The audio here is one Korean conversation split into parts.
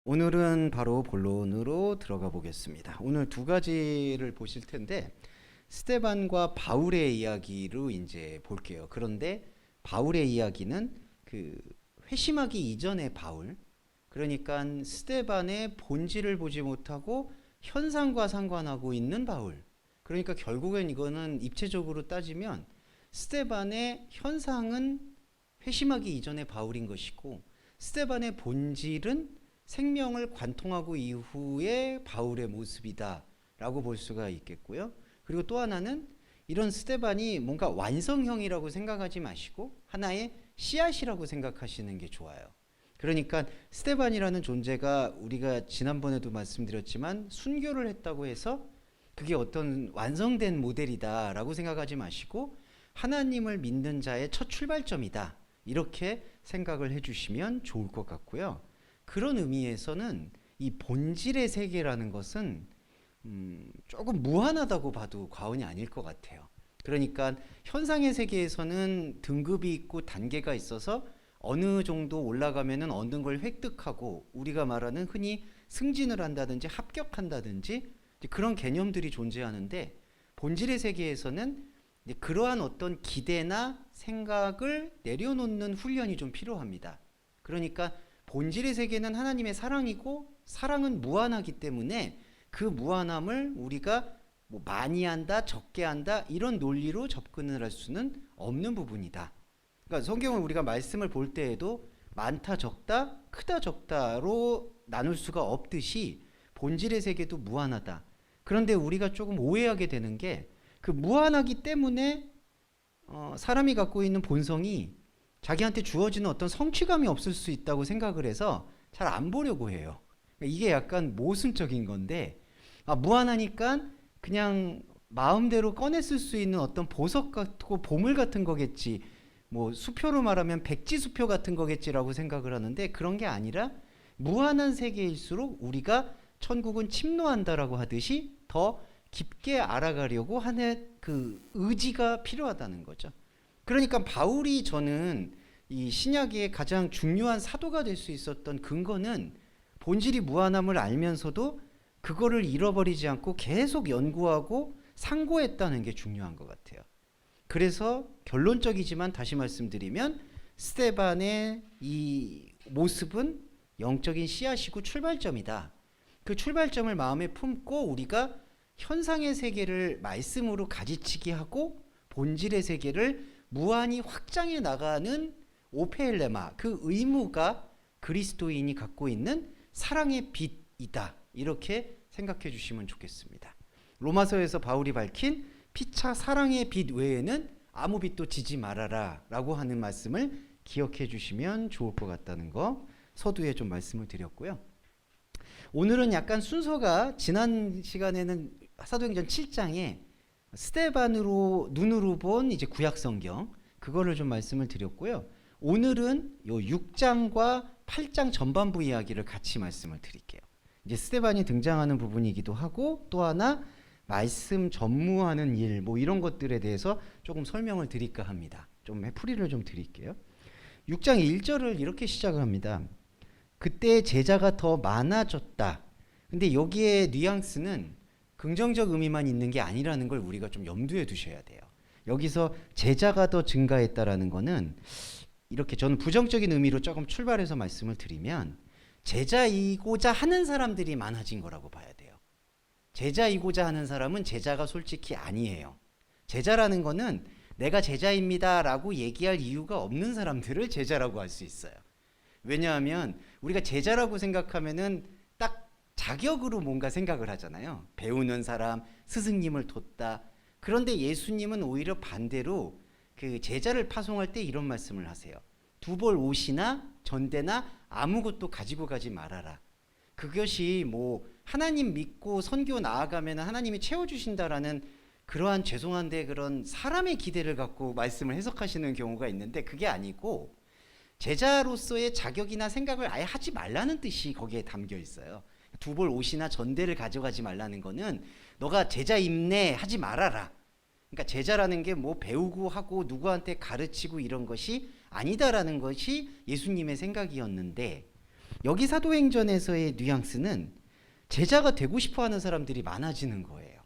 오늘은 바로 본론으로 들어가 보겠습니다. 오늘 두 가지를 보실 텐데 스데반과 바울의 이야기로 이제 볼게요. 그런데 바울의 이야기는 그 회심하기 이전의 바울, 그러니까 스데반의 본질을 보지 못하고 현상과 상관하고 있는 바울. 그러니까 결국엔 이거는 입체적으로 따지면 스데반의 현상은 회심하기 이전의 바울인 것이고 스데반의 본질은 생명을 관통하고 이후의 바울의 모습이다라고 볼 수가 있겠고요. 그리고 또 하나는 이런 스데반이 뭔가 완성형이라고 생각하지 마시고 하나의 씨앗이라고 생각하시는 게 좋아요. 그러니까 스데반이라는 존재가 우리가 지난번에도 말씀드렸지만 순교를 했다고 해서 그게 어떤 완성된 모델이다라고 생각하지 마시고 하나님을 믿는 자의 첫 출발점이다, 이렇게 생각을 해주시면 좋을 것 같고요. 그런 의미에서는 이 본질의 세계라는 것은 조금 무한하다고 봐도 과언이 아닐 것 같아요. 그러니까 현상의 세계에서는 등급이 있고 단계가 있어서 어느 정도 올라가면은 어느 걸 획득하고 우리가 말하는 흔히 승진을 한다든지 합격한다든지 그런 개념들이 존재하는데, 본질의 세계에서는 그러한 어떤 기대나 생각을 내려놓는 훈련이 좀 필요합니다. 그러니까 본질의 세계는 하나님의 사랑이고 사랑은 무한하기 때문에 그 무한함을 우리가 뭐 많이 한다, 적게 한다 이런 논리로 접근을 할 수는 없는 부분이다. 그러니까 성경을 우리가 말씀을 볼 때에도 많다, 적다, 크다, 적다로 나눌 수가 없듯이 본질의 세계도 무한하다. 그런데 우리가 조금 오해하게 되는 게 그 무한하기 때문에 사람이 갖고 있는 본성이 자기한테 주어지는 어떤 성취감이 없을 수 있다고 생각을 해서 잘 안 보려고 해요. 이게 약간 모순적인 건데, 무한하니까 그냥 마음대로 꺼냈을 수 있는 어떤 보석 같고 보물 같은 거겠지, 뭐 수표로 말하면 백지수표 같은 거겠지라고 생각을 하는데, 그런 게 아니라 무한한 세계일수록 우리가 천국은 침노한다라고 하듯이 더 깊게 알아가려고 하는 그 의지가 필요하다는 거죠. 그러니까 바울이 저는 이 신약의 가장 중요한 사도가 될 수 있었던 근거는 본질이 무한함을 알면서도 그거를 잃어버리지 않고 계속 연구하고 상고했다는 게 중요한 것 같아요. 그래서 결론적이지만 다시 말씀드리면 스데반의 이 모습은 영적인 씨앗이고 출발점이다. 그 출발점을 마음에 품고 우리가 현상의 세계를 말씀으로 가지치기 하고 본질의 세계를 무한히 확장해 나가는 오페일레마, 그 의무가 그리스도인이 갖고 있는 사랑의 빛이다, 이렇게 생각해 주시면 좋겠습니다. 로마서에서 바울이 밝힌 피차 사랑의 빛 외에는 아무 빛도 지지 말아라 라고 하는 말씀을 기억해 주시면 좋을 것 같다는 거 서두에 좀 말씀을 드렸고요. 오늘은 약간 순서가 지난 시간에는 사도행전 7장에 스데반으로 눈으로 본 이제 구약 성경, 그거를 좀 말씀을 드렸고요. 오늘은 요 6장과 8장 전반부 이야기를 같이 말씀을 드릴게요. 이제 스데반이 등장하는 부분이기도 하고 또 하나 말씀 전무하는 일, 뭐 이런 것들에 대해서 조금 설명을 드릴까 합니다. 좀 풀이를 좀 드릴게요. 6장 1절을 이렇게 시작을 합니다. 그때 제자가 더 많아졌다. 근데 여기에 뉘앙스는 긍정적 의미만 있는 게 아니라는 걸 우리가 좀 염두에 두셔야 돼요. 여기서 제자가 더 증가했다라는 거는 이렇게 저는 부정적인 의미로 조금 출발해서 말씀을 드리면 제자이고자 하는 사람들이 많아진 거라고 봐야 돼요. 제자이고자 하는 사람은 제자가 솔직히 아니에요. 제자라는 거는 내가 제자입니다 라고 얘기할 이유가 없는 사람들을 제자라고 할 수 있어요. 왜냐하면 우리가 제자라고 생각하면은 딱 자격으로 뭔가 생각을 하잖아요. 배우는 사람, 스승님을 뒀다. 그런데 예수님은 오히려 반대로 그 제자를 파송할 때 이런 말씀을 하세요. 두 벌 옷이나 전대나 아무것도 가지고 가지 말아라. 그것이 뭐 하나님 믿고 선교 나아가면 하나님이 채워주신다라는 그러한, 죄송한데 그런 사람의 기대를 갖고 말씀을 해석하시는 경우가 있는데, 그게 아니고 제자로서의 자격이나 생각을 아예 하지 말라는 뜻이 거기에 담겨 있어요. 두 벌 옷이나 전대를 가져가지 말라는 거는 너가 제자임내 하지 말아라. 그러니까 제자라는 게 뭐 배우고 하고 누구한테 가르치고 이런 것이 아니다라는 것이 예수님의 생각이었는데, 여기 사도행전에서의 뉘앙스는 제자가 되고 싶어 하는 사람들이 많아지는 거예요.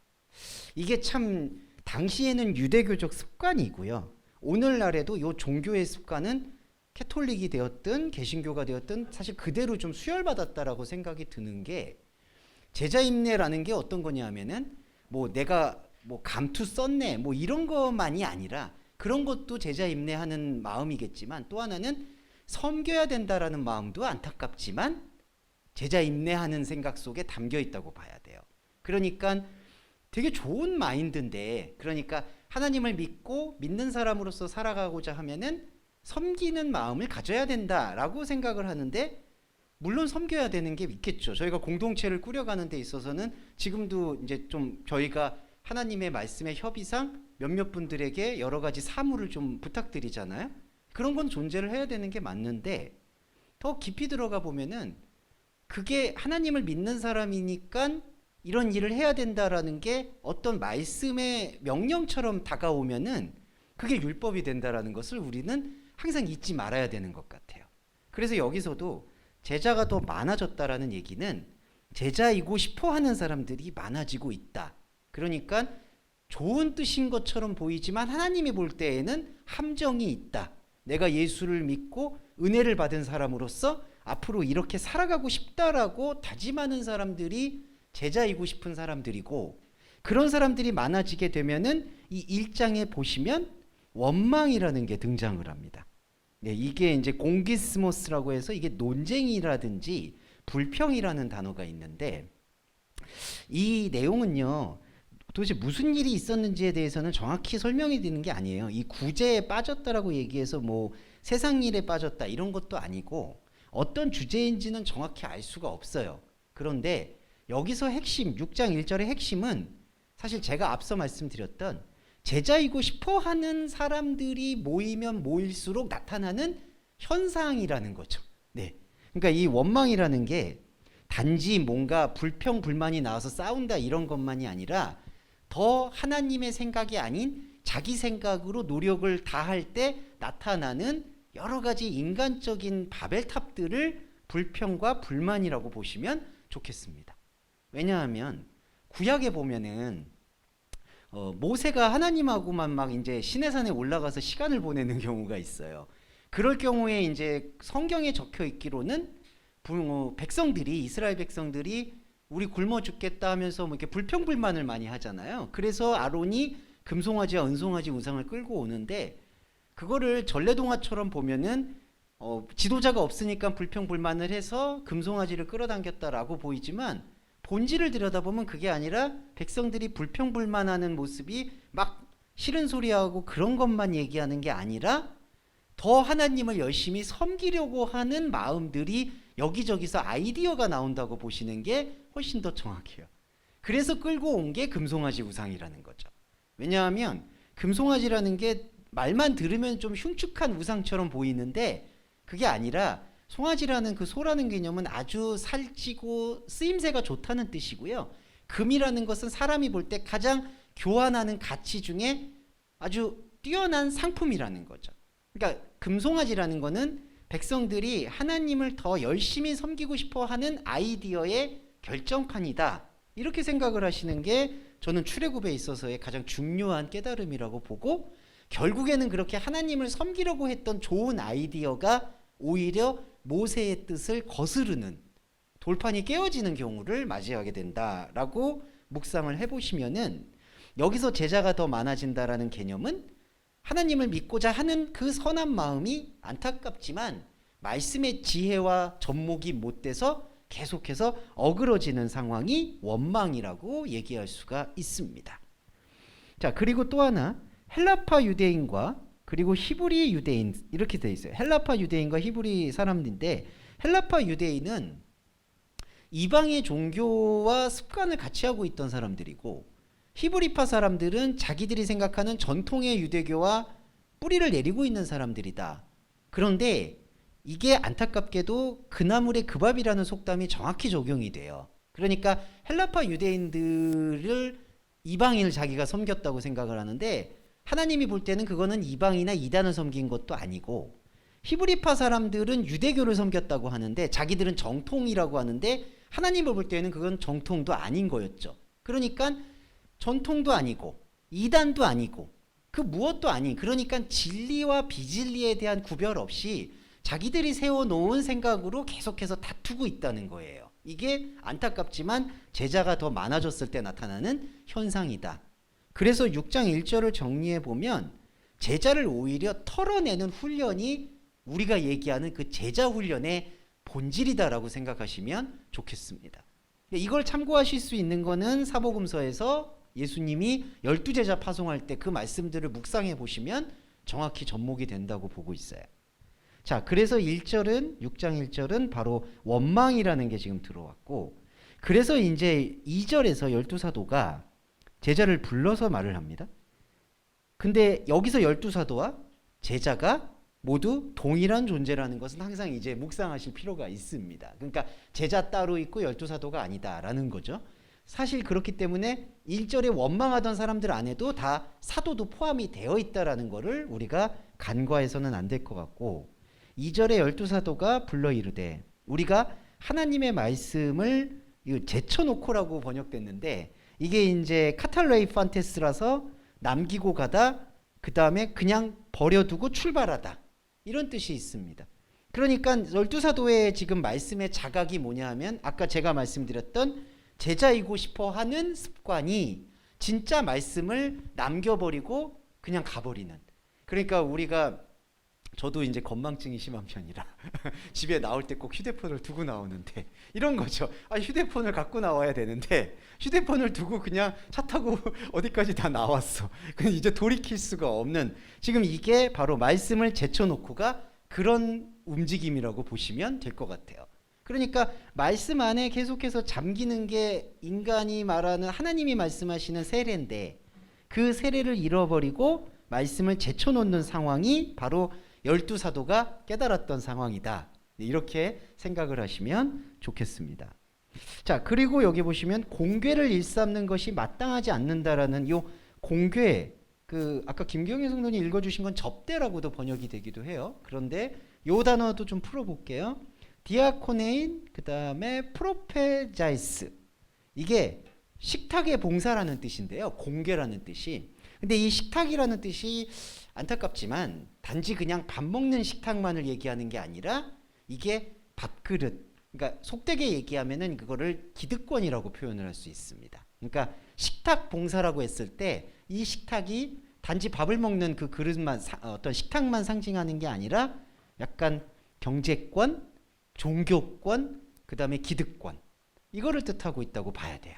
이게 참 당시에는 유대교적 습관이고요. 오늘날에도 이 종교의 습관은 캐톨릭이 되었든 개신교가 되었든 사실 그대로 좀 수혈받았다라고 생각이 드는 게, 제자 입내라는 게 어떤 거냐면은 뭐 내가 뭐 감투 썼네 뭐 이런 것만이 아니라, 그런 것도 제자 입내하는 마음이겠지만 또 하나는 섬겨야 된다라는 마음도 안타깝지만 제자 입내하는 생각 속에 담겨 있다고 봐야 돼요. 그러니까 되게 좋은 마인드인데, 그러니까 하나님을 믿고 믿는 사람으로서 살아가고자 하면은 섬기는 마음을 가져야 된다라고 생각을 하는데, 물론 섬겨야 되는 게 있겠죠. 저희가 공동체를 꾸려가는 데 있어서는 지금도 이제 좀 저희가 하나님의 말씀의 협의상 몇몇 분들에게 여러 가지 사무를 좀 부탁드리잖아요. 그런 건 존재를 해야 되는 게 맞는데, 더 깊이 들어가 보면은 그게 하나님을 믿는 사람이니까 이런 일을 해야 된다라는 게 어떤 말씀의 명령처럼 다가오면은 그게 율법이 된다라는 것을 우리는 항상 잊지 말아야 되는 것 같아요. 그래서 여기서도 제자가 더 많아졌다라는 얘기는 제자이고 싶어 하는 사람들이 많아지고 있다. 그러니까 좋은 뜻인 것처럼 보이지만 하나님이 볼 때에는 함정이 있다. 내가 예수를 믿고 은혜를 받은 사람으로서 앞으로 이렇게 살아가고 싶다라고 다짐하는 사람들이 제자이고 싶은 사람들이고, 그런 사람들이 많아지게 되면은 이 1장에 보시면 원망이라는 게 등장을 합니다. 네, 이게 이제 공기스모스라고 해서 이게 논쟁이라든지 불평이라는 단어가 있는데, 이 내용은요 도대체 무슨 일이 있었는지에 대해서는 정확히 설명이 되는 게 아니에요. 이 구제에 빠졌다라고 얘기해서 뭐 세상 일에 빠졌다 이런 것도 아니고, 어떤 주제인지는 정확히 알 수가 없어요. 그런데 여기서 핵심 6장 1절의 핵심은 사실 제가 앞서 말씀드렸던 제자이고 싶어 하는 사람들이 모이면 모일수록 나타나는 현상이라는 거죠. 네. 그러니까 이 원망이라는 게 단지 뭔가 불평 불만이 나와서 싸운다 이런 것만이 아니라, 더 하나님의 생각이 아닌 자기 생각으로 노력을 다할 때 나타나는 여러 가지 인간적인 바벨탑들을 불평과 불만이라고 보시면 좋겠습니다. 왜냐하면 구약에 보면은 모세가 하나님하고만 막 이제 시내산에 올라가서 시간을 보내는 경우가 있어요. 그럴 경우에 이제 성경에 적혀 있기로는 백성들이, 이스라엘 백성들이 우리 굶어 죽겠다 하면서 뭐 이렇게 불평불만을 많이 하잖아요. 그래서 아론이 금송아지와 은송아지 우상을 끌고 오는데, 그거를 전래동화처럼 보면은 지도자가 없으니까 불평불만을 해서 금송아지를 끌어당겼다라고 보이지만, 본질을 들여다보면 그게 아니라 백성들이 불평불만하는 모습이 막 싫은 소리하고 그런 것만 얘기하는 게 아니라, 더 하나님을 열심히 섬기려고 하는 마음들이 여기저기서 아이디어가 나온다고 보시는 게 훨씬 더 정확해요. 그래서 끌고 온 게 금송아지 우상이라는 거죠. 왜냐하면 금송아지라는 게 말만 들으면 좀 흉측한 우상처럼 보이는데, 그게 아니라 송아지라는 그 소라는 개념은 아주 살찌고 쓰임새가 좋다는 뜻이고요. 금이라는 것은 사람이 볼 때 가장 교환하는 가치 중에 아주 뛰어난 상품이라는 거죠. 그러니까 금송아지라는 거는 백성들이 하나님을 더 열심히 섬기고 싶어 하는 아이디어의 결정판이다. 이렇게 생각을 하시는 게 저는 출애굽에 있어서의 가장 중요한 깨달음이라고 보고, 결국에는 그렇게 하나님을 섬기려고 했던 좋은 아이디어가 오히려 모세의 뜻을 거스르는, 돌판이 깨어지는 경우를 맞이하게 된다라고 묵상을 해보시면은, 여기서 제자가 더 많아진다라는 개념은 하나님을 믿고자 하는 그 선한 마음이 안타깝지만 말씀의 지혜와 접목이 못 돼서 계속해서 어그러지는 상황이 원망이라고 얘기할 수가 있습니다. 자, 그리고 또 하나, 헬라파 유대인과 그리고 히브리 유대인, 이렇게 돼 있어요. 헬라파 유대인과 히브리 사람인데, 헬라파 유대인은 이방의 종교와 습관을 같이 하고 있던 사람들이고, 히브리파 사람들은 자기들이 생각하는 전통의 유대교와 뿌리를 내리고 있는 사람들이다. 그런데 이게 안타깝게도 그나물의 그 밥이라는 속담이 정확히 적용이 돼요. 그러니까 헬라파 유대인들을 이방인을 자기가 섬겼다고 생각을 하는데, 하나님이 볼 때는 그거는 이방이나 이단을 섬긴 것도 아니고, 히브리파 사람들은 유대교를 섬겼다고 하는데 자기들은 정통이라고 하는데 하나님을 볼 때는 그건 정통도 아닌 거였죠. 그러니까 전통도 아니고 이단도 아니고 그 무엇도 아닌, 그러니까 진리와 비진리에 대한 구별 없이 자기들이 세워놓은 생각으로 계속해서 다투고 있다는 거예요. 이게 안타깝지만 제자가 더 많아졌을 때 나타나는 현상이다. 그래서 6장 1절을 정리해 보면 제자를 오히려 털어내는 훈련이 우리가 얘기하는 그 제자 훈련의 본질이다라고 생각하시면 좋겠습니다. 이걸 참고하실 수 있는 거는 사복음서에서 예수님이 12제자 파송할 때 그 말씀들을 묵상해 보시면 정확히 접목이 된다고 보고 있어요. 자, 그래서 1절은 6장 1절은 바로 원망이라는 게 지금 들어왔고, 그래서 이제 2절에서 12사도가 제자를 불러서 말을 합니다. 근데 여기서 12사도와 제자가 모두 동일한 존재라는 것은 항상 이제 묵상하실 필요가 있습니다. 그러니까 제자 따로 있고 12사도가 아니다라는 거죠. 사실 그렇기 때문에 1절에 원망하던 사람들 안에도 다 사도도 포함이 되어 있다라는 거를 우리가 간과해서는 안 될 것 같고, 2절에 12사도가 불러 이르되, 우리가 하나님의 말씀을 제쳐놓고라고 번역됐는데 이게 이제 카탈레이 판테스라서 남기고 가다, 그 다음에 그냥 버려두고 출발하다, 이런 뜻이 있습니다. 그러니까 12사도의 지금 말씀의 자각이 뭐냐 하면 아까 제가 말씀드렸던 제자이고 싶어 하는 습관이 진짜 말씀을 남겨버리고 그냥 가버리는, 그러니까 우리가, 저도 이제 건망증이 심한 편이라 집에 나올 때 꼭 휴대폰을 두고 나오는데 이런 거죠. 휴대폰을 갖고 나와야 되는데 휴대폰을 두고 그냥 차 타고 어디까지 다 나왔어. 근데 이제 돌이킬 수가 없는, 지금 이게 바로 말씀을 제쳐놓고가 그런 움직임이라고 보시면 될 것 같아요. 그러니까 말씀 안에 계속해서 잠기는 게 인간이 말하는 하나님이 말씀하시는 세례인데 그 세례를 잃어버리고 말씀을 제쳐놓는 상황이 바로 12사도가 깨달았던 상황이다. 이렇게 생각을 하시면 좋겠습니다. 자, 그리고 여기 보시면 공궤를 일삼는 것이 마땅하지 않는다라는 요 공궤, 그 아까 김경희 성도님 읽어주신 건 접대라고도 번역이 되기도 해요. 그런데 요 단어도 좀 풀어볼게요. 디아코네인, 그 다음에 프로페자이스, 이게 식탁의 봉사라는 뜻인데요. 공궤라는 뜻이. 근데 이 식탁이라는 뜻이 안타깝지만 단지 그냥 밥 먹는 식탁만을 얘기하는 게 아니라 이게 밥그릇, 그러니까 속되게 얘기하면은 그거를 기득권이라고 표현을 할 수 있습니다. 그러니까 식탁 봉사라고 했을 때 이 식탁이 단지 밥을 먹는 그 그릇만, 어떤 식탁만 상징하는 게 아니라 약간 경제권, 종교권, 그 다음에 기득권, 이거를 뜻하고 있다고 봐야 돼요.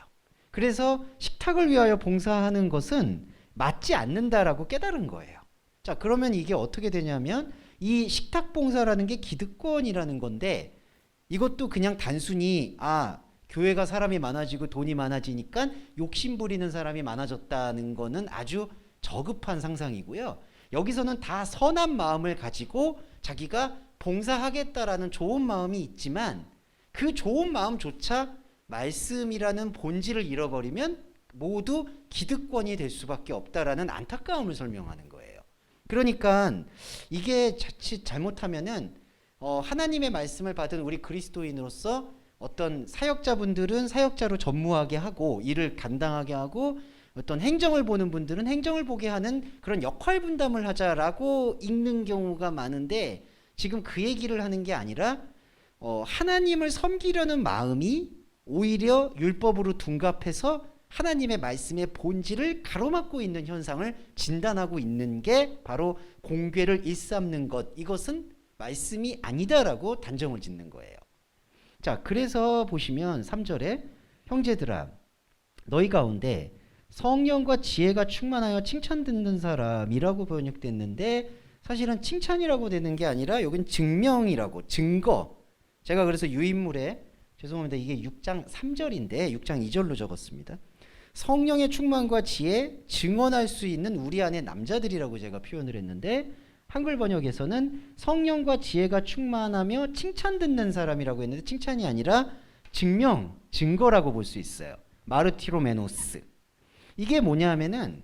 그래서 식탁을 위하여 봉사하는 것은 맞지 않는다라고 깨달은 거예요. 자, 그러면 이게 어떻게 되냐면 이 식탁 봉사라는 게 기득권이라는 건데, 이것도 그냥 단순히 교회가 사람이 많아지고 돈이 많아지니까 욕심 부리는 사람이 많아졌다는 거는 아주 저급한 상상이고요. 여기서는 다 선한 마음을 가지고 자기가 봉사하겠다라는 좋은 마음이 있지만 그 좋은 마음조차 말씀이라는 본질을 잃어버리면 모두 기득권이 될 수밖에 없다라는 안타까움을 설명하는 거예요. 그러니까 이게 자칫 잘못하면은 하나님의 말씀을 받은 우리 그리스도인으로서 어떤 사역자분들은 사역자로 전무하게 하고 일을 감당하게 하고, 어떤 행정을 보는 분들은 행정을 보게 하는 그런 역할 분담을 하자라고 읽는 경우가 많은데, 지금 그 얘기를 하는 게 아니라 하나님을 섬기려는 마음이 오히려 율법으로 둔갑해서 하나님의 말씀의 본질을 가로막고 있는 현상을 진단하고 있는 게 바로 공궤를 일삼는 것, 이것은 말씀이 아니다라고 단정을 짓는 거예요. 자, 그래서 보시면 3절에 형제들아 너희 가운데 성령과 지혜가 충만하여 칭찬 듣는 사람이라고 번역됐는데 사실은 칭찬이라고 되는 게 아니라 여긴 증명이라고, 증거. 제가 그래서 유인물에, 죄송합니다, 이게 6장 3절인데 6장 2절로 적었습니다. 성령의 충만과 지혜, 증언할 수 있는 우리 안에 남자들이라고 제가 표현을 했는데 한글 번역에서는 성령과 지혜가 충만하며 칭찬 듣는 사람이라고 했는데 칭찬이 아니라 증명, 증거라고 볼 수 있어요. 마르티로메노스. 이게 뭐냐 하면은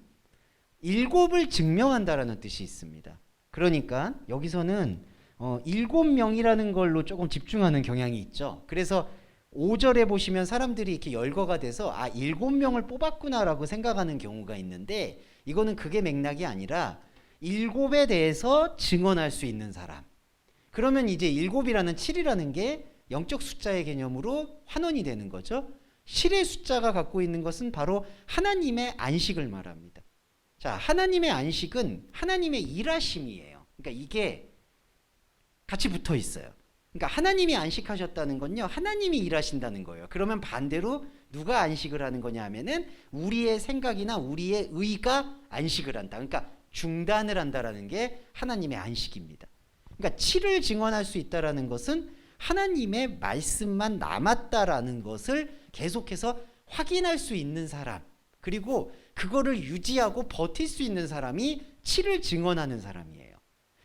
일곱을 증명한다라는 뜻이 있습니다. 그러니까 여기서는 일곱 명이라는 걸로 조금 집중하는 경향이 있죠. 그래서 5절에 보시면 사람들이 이렇게 열거가 돼서 아, 7명을 뽑았구나라고 생각하는 경우가 있는데 이거는 그게 맥락이 아니라 일곱에 대해서 증언할 수 있는 사람. 그러면 이제 일곱이라는 7이라는 게 영적 숫자의 개념으로 환원이 되는 거죠. 7의 숫자가 갖고 있는 것은 바로 하나님의 안식을 말합니다. 자, 하나님의 안식은 하나님의 일하심이에요. 그러니까 이게 같이 붙어 있어요. 그러니까 하나님이 안식하셨다는 건요, 하나님이 일하신다는 거예요. 그러면 반대로 누가 안식을 하는 거냐 하면은 우리의 생각이나 우리의 의가 안식을 한다. 그러니까 중단을 한다라는 게 하나님의 안식입니다. 그러니까 7을 증언할 수 있다라는 것은 하나님의 말씀만 남았다라는 것을 계속해서 확인할 수 있는 사람, 그리고 그거를 유지하고 버틸 수 있는 사람이 7을 증언하는 사람이에요.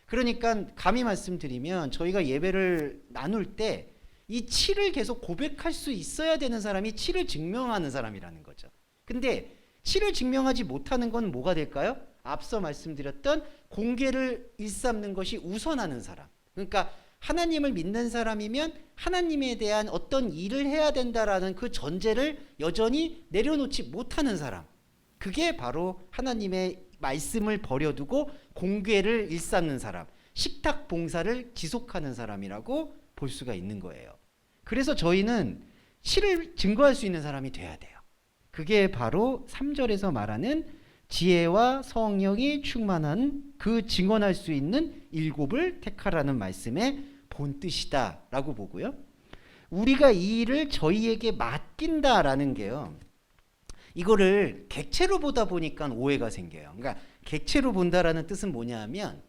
그러니까 감히 말씀드리면 저희가 예배를 나눌 때 이 7을 계속 고백할 수 있어야 되는 사람이 7을 증명하는 사람이라는 거죠. 근데 7을 증명하지 못하는 건 뭐가 될까요? 앞서 말씀드렸던 공개를 일삼는 것이 우선하는 사람. 그러니까 하나님을 믿는 사람이면 하나님에 대한 어떤 일을 해야 된다라는 그 전제를 여전히 내려놓지 못하는 사람. 그게 바로 하나님의 말씀을 버려두고 공개를 일삼는 사람, 식탁 봉사를 지속하는 사람이라고 볼 수가 있는 거예요. 그래서 저희는 실을 증거할 수 있는 사람이 돼야 돼요. 그게 바로 3절에서 말하는 지혜와 성령이 충만한 그 증언할 수 있는 일곱을 택하라는 말씀의 본 뜻이다라고 보고요. 우리가 이 일을 저희에게 맡긴다라는 게요, 이거를 객체로 보다 보니까 오해가 생겨요. 그러니까 객체로 본다라는 뜻은 뭐냐 하면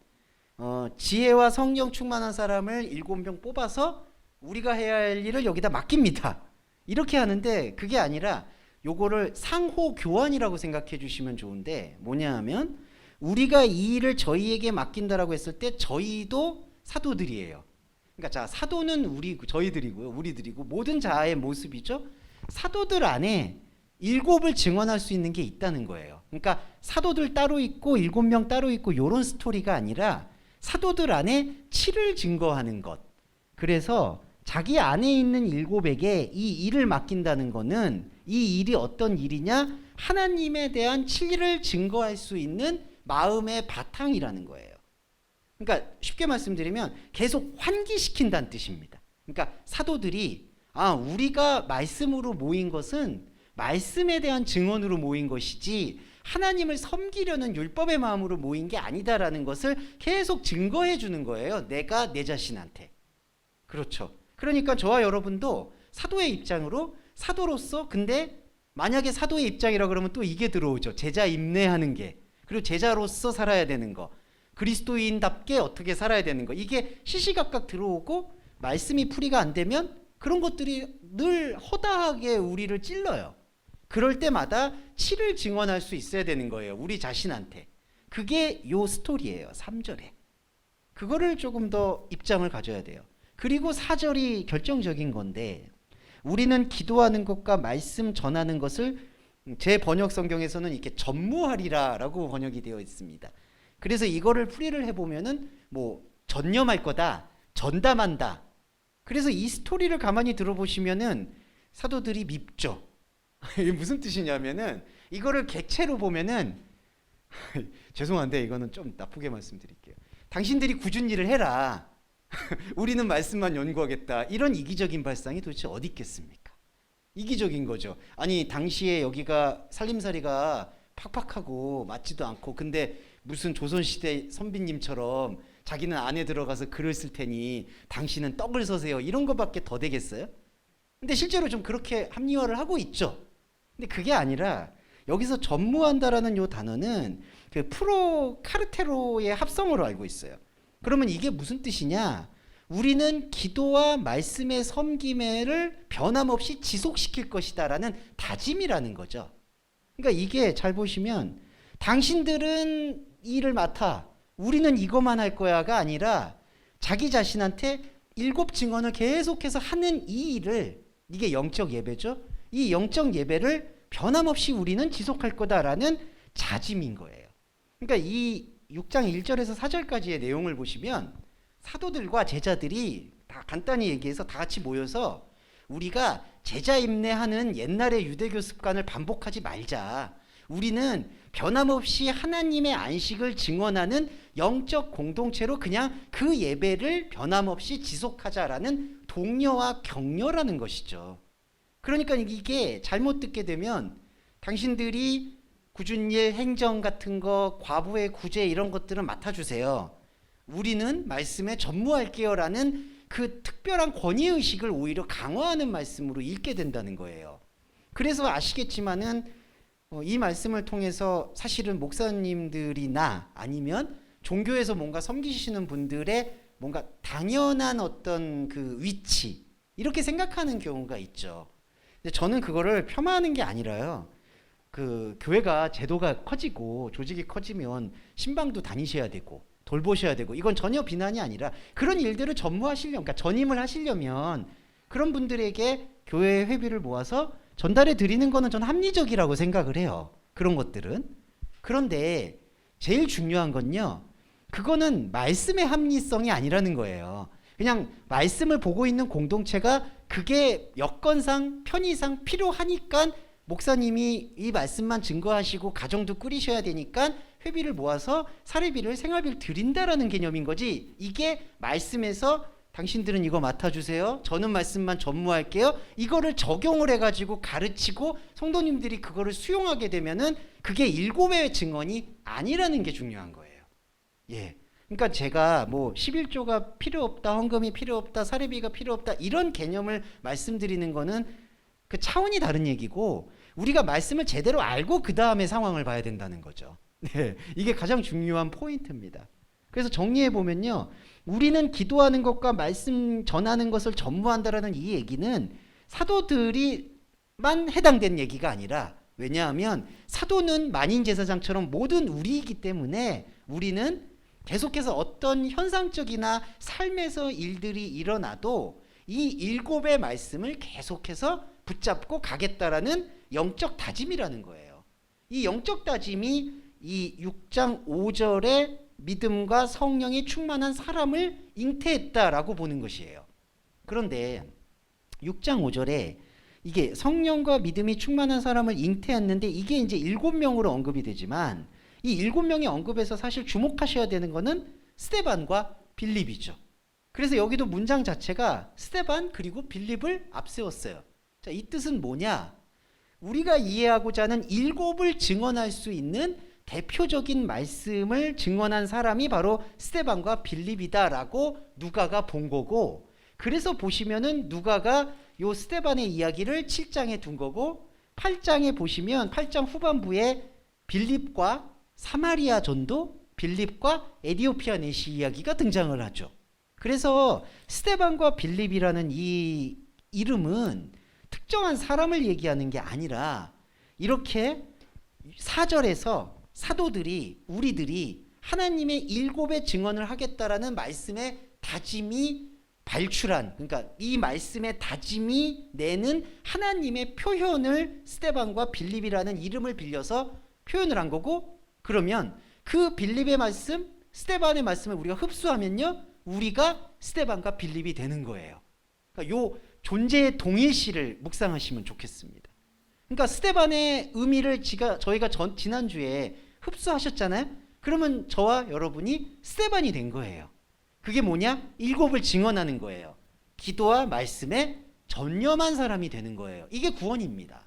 지혜와 성령 충만한 사람을 7명 뽑아서 우리가 해야 할 일을 여기다 맡깁니다. 이렇게 하는데 그게 아니라 요거를 상호 교환이라고 생각해 주시면 좋은데 뭐냐 하면 우리가 이 일을 저희에게 맡긴다라고 했을 때 저희도 사도들이에요. 그러니까 자, 사도는 저희들이고요. 우리들이고 모든 자아의 모습이죠. 사도들 안에 7을 증언할 수 있는 게 있다는 거예요. 그러니까 사도들 따로 있고 7명 따로 있고 이런 스토리가 아니라 사도들 안에 7을 증거하는 것. 그래서 자기 안에 있는 7에게 이 일을 맡긴다는 거는 이 일이 어떤 일이냐? 하나님에 대한 7을 증거할 수 있는 마음의 바탕이라는 거예요. 그러니까 쉽게 말씀드리면 계속 환기시킨다는 뜻입니다. 그러니까 사도들이 우리가 말씀으로 모인 것은 말씀에 대한 증언으로 모인 것이지 하나님을 섬기려는 율법의 마음으로 모인 게 아니다라는 것을 계속 증거해 주는 거예요. 내가 내 자신한테. 그렇죠. 그러니까 저와 여러분도 사도의 입장으로 사도로서, 근데 만약에 사도의 입장이라 그러면 또 이게 들어오죠. 제자 임내하는 게. 그리고 제자로서 살아야 되는 거. 그리스도인답게 어떻게 살아야 되는 거. 이게 시시각각 들어오고 말씀이 풀이가 안 되면 그런 것들이 늘 허다하게 우리를 찔러요. 그럴 때마다 7을 증언할 수 있어야 되는 거예요. 우리 자신한테. 그게 요 스토리예요. 3절에. 그거를 조금 더 입장을 가져야 돼요. 그리고 4절이 결정적인 건데 우리는 기도하는 것과 말씀 전하는 것을 제 번역 성경에서는 이렇게 전무하리라라고 번역이 되어 있습니다. 그래서 이거를 풀이를 해보면은 뭐 전념할 거다, 전담한다. 그래서 이 스토리를 가만히 들어보시면은 사도들이 밉죠. 이게 무슨 뜻이냐면은 이거를 객체로 보면은 죄송한데 이거는 좀 나쁘게 말씀드릴게요. 당신들이 굳은 일을 해라. 우리는 말씀만 연구하겠다. 이런 이기적인 발상이 도대체 어디 있겠습니까? 이기적인 거죠. 아니 당시에 여기가 살림살이가 팍팍하고 맞지도 않고 근데 무슨 조선시대 선비님처럼 자기는 안에 들어가서 글을 쓸 테니 당신은 떡을 서세요. 이런 거밖에 더 되겠어요? 근데 실제로 좀 그렇게 합리화를 하고 있죠. 근데 그게 아니라 여기서 전무한다라는 요 단어는 그 프로카르테로의 합성어로 알고 있어요. 그러면 이게 무슨 뜻이냐? 우리는 기도와 말씀의 섬김을 변함없이 지속시킬 것이다라는 다짐이라는 거죠. 그러니까 이게 잘 보시면 당신들은 이 일을 맡아 우리는 이것만 할 거야가 아니라 자기 자신한테 7 증언을 계속해서 하는 이 일을, 이게 영적 예배죠. 이 영적 예배를 변함없이 우리는 지속할 거다라는 자짐인 거예요. 그러니까 이 6장 1절에서 4절까지의 내용을 보시면 사도들과 제자들이 다 간단히 얘기해서 다 같이 모여서 우리가 제자 입내하는 옛날의 유대교 습관을 반복하지 말자. 우리는 변함없이 하나님의 안식을 증언하는 영적 공동체로 그냥 그 예배를 변함없이 지속하자라는 독려와 격려라는 것이죠. 그러니까 이게 잘못 듣게 되면 당신들이 꾸준일 행정 같은 거, 과부의 구제 이런 것들은 맡아주세요. 우리는 말씀에 전무할게요라는 그 특별한 권위의식을 오히려 강화하는 말씀으로 읽게 된다는 거예요. 그래서 아시겠지만은 이 말씀을 통해서 사실은 목사님들이나 아니면 종교에서 뭔가 섬기시는 분들의 뭔가 당연한 어떤 그 위치 이렇게 생각하는 경우가 있죠. 근데 저는 그거를 폄하하는 게 아니라요. 그 교회가 제도가 커지고 조직이 커지면 신방도 다니셔야 되고 돌보셔야 되고 이건 전혀 비난이 아니라 그런 일들을 전무하시려면 그러니까 전임을 하시려면 그런 분들에게 교회의 회비를 모아서 전달해 드리는 거는 전 합리적이라고 생각을 해요. 그런 것들은. 그런데 제일 중요한 건요. 그거는 말씀의 합리성이 아니라는 거예요. 그냥 말씀을 보고 있는 공동체가 그게 여건상 편의상 필요하니까 목사님이 이 말씀만 증거하시고 가정도 꾸리셔야 되니까 회비를 모아서 사례비를 생활비를 드린다라는 개념인 거지. 이게 말씀에서 당신들은 이거 맡아주세요. 저는 말씀만 전무할게요. 이거를 적용을 해가지고 가르치고 성도님들이 그거를 수용하게 되면은 그게 일곱의 증언이 아니라는 게 중요한 거예요. 예. 그러니까 제가 뭐 11조가 필요 없다, 헌금이 필요 없다, 사례비가 필요 없다 이런 개념을 말씀드리는 거는 그 차원이 다른 얘기고 우리가 말씀을 제대로 알고 그 다음에 상황을 봐야 된다는 거죠. 네, 이게 가장 중요한 포인트입니다. 그래서 정리해 보면요, 우리는 기도하는 것과 말씀 전하는 것을 전무한다라는 이 얘기는 사도들이만 해당된 얘기가 아니라 왜냐하면 사도는 만인제사장처럼 모든 우리이기 때문에 우리는 계속해서 어떤 현상적이나 삶에서 일들이 일어나도 이 일곱의 말씀을 계속해서 붙잡고 가겠다라는 영적 다짐이라는 거예요. 이 영적 다짐이 이 6장 5절에 믿음과 성령이 충만한 사람을 잉태했다라고 보는 것이에요. 그런데 6장 5절에 이게 성령과 믿음이 충만한 사람을 잉태했는데 이게 이제 7명으로 언급이 되지만 이 7명의 언급에서 사실 주목하셔야 되는 거는 스데반과 빌립이죠. 그래서 여기도 문장 자체가 스데반 그리고 빌립을 앞세웠어요. 자, 이 뜻은 뭐냐? 우리가 이해하고자 하는 7을 증언할 수 있는 대표적인 말씀을 증언한 사람이 바로 스데반과 빌립이다라고 누가가 본 거고, 그래서 보시면은 누가가 요 스데반의 이야기를 7장에 둔 거고 8장에 보시면 8장 후반부에 빌립과 사마리아 전도, 빌립과 에디오피아 내시 이야기가 등장을 하죠. 그래서 스데반과 빌립이라는 이 이름은 특정한 사람을 얘기하는 게 아니라 이렇게 4절에서 사도들이 우리들이 하나님의 7의 증언을 하겠다라는 말씀의 다짐이 발출한, 그러니까 이 말씀의 다짐이 내는 하나님의 표현을 스데반과 빌립이라는 이름을 빌려서 표현을 한 거고, 그러면 그 빌립의 말씀, 스데반의 말씀을 우리가 흡수하면요, 우리가 스데반과 빌립이 되는 거예요. 그러니까 요 존재의 동일시를 묵상하시면 좋겠습니다. 그러니까 스데반의 의미를 저희가 지난주에 흡수하셨잖아요. 그러면 저와 여러분이 스데반이 된 거예요. 그게 뭐냐? 7을 증언하는 거예요. 기도와 말씀에 전념한 사람이 되는 거예요. 이게 구원입니다.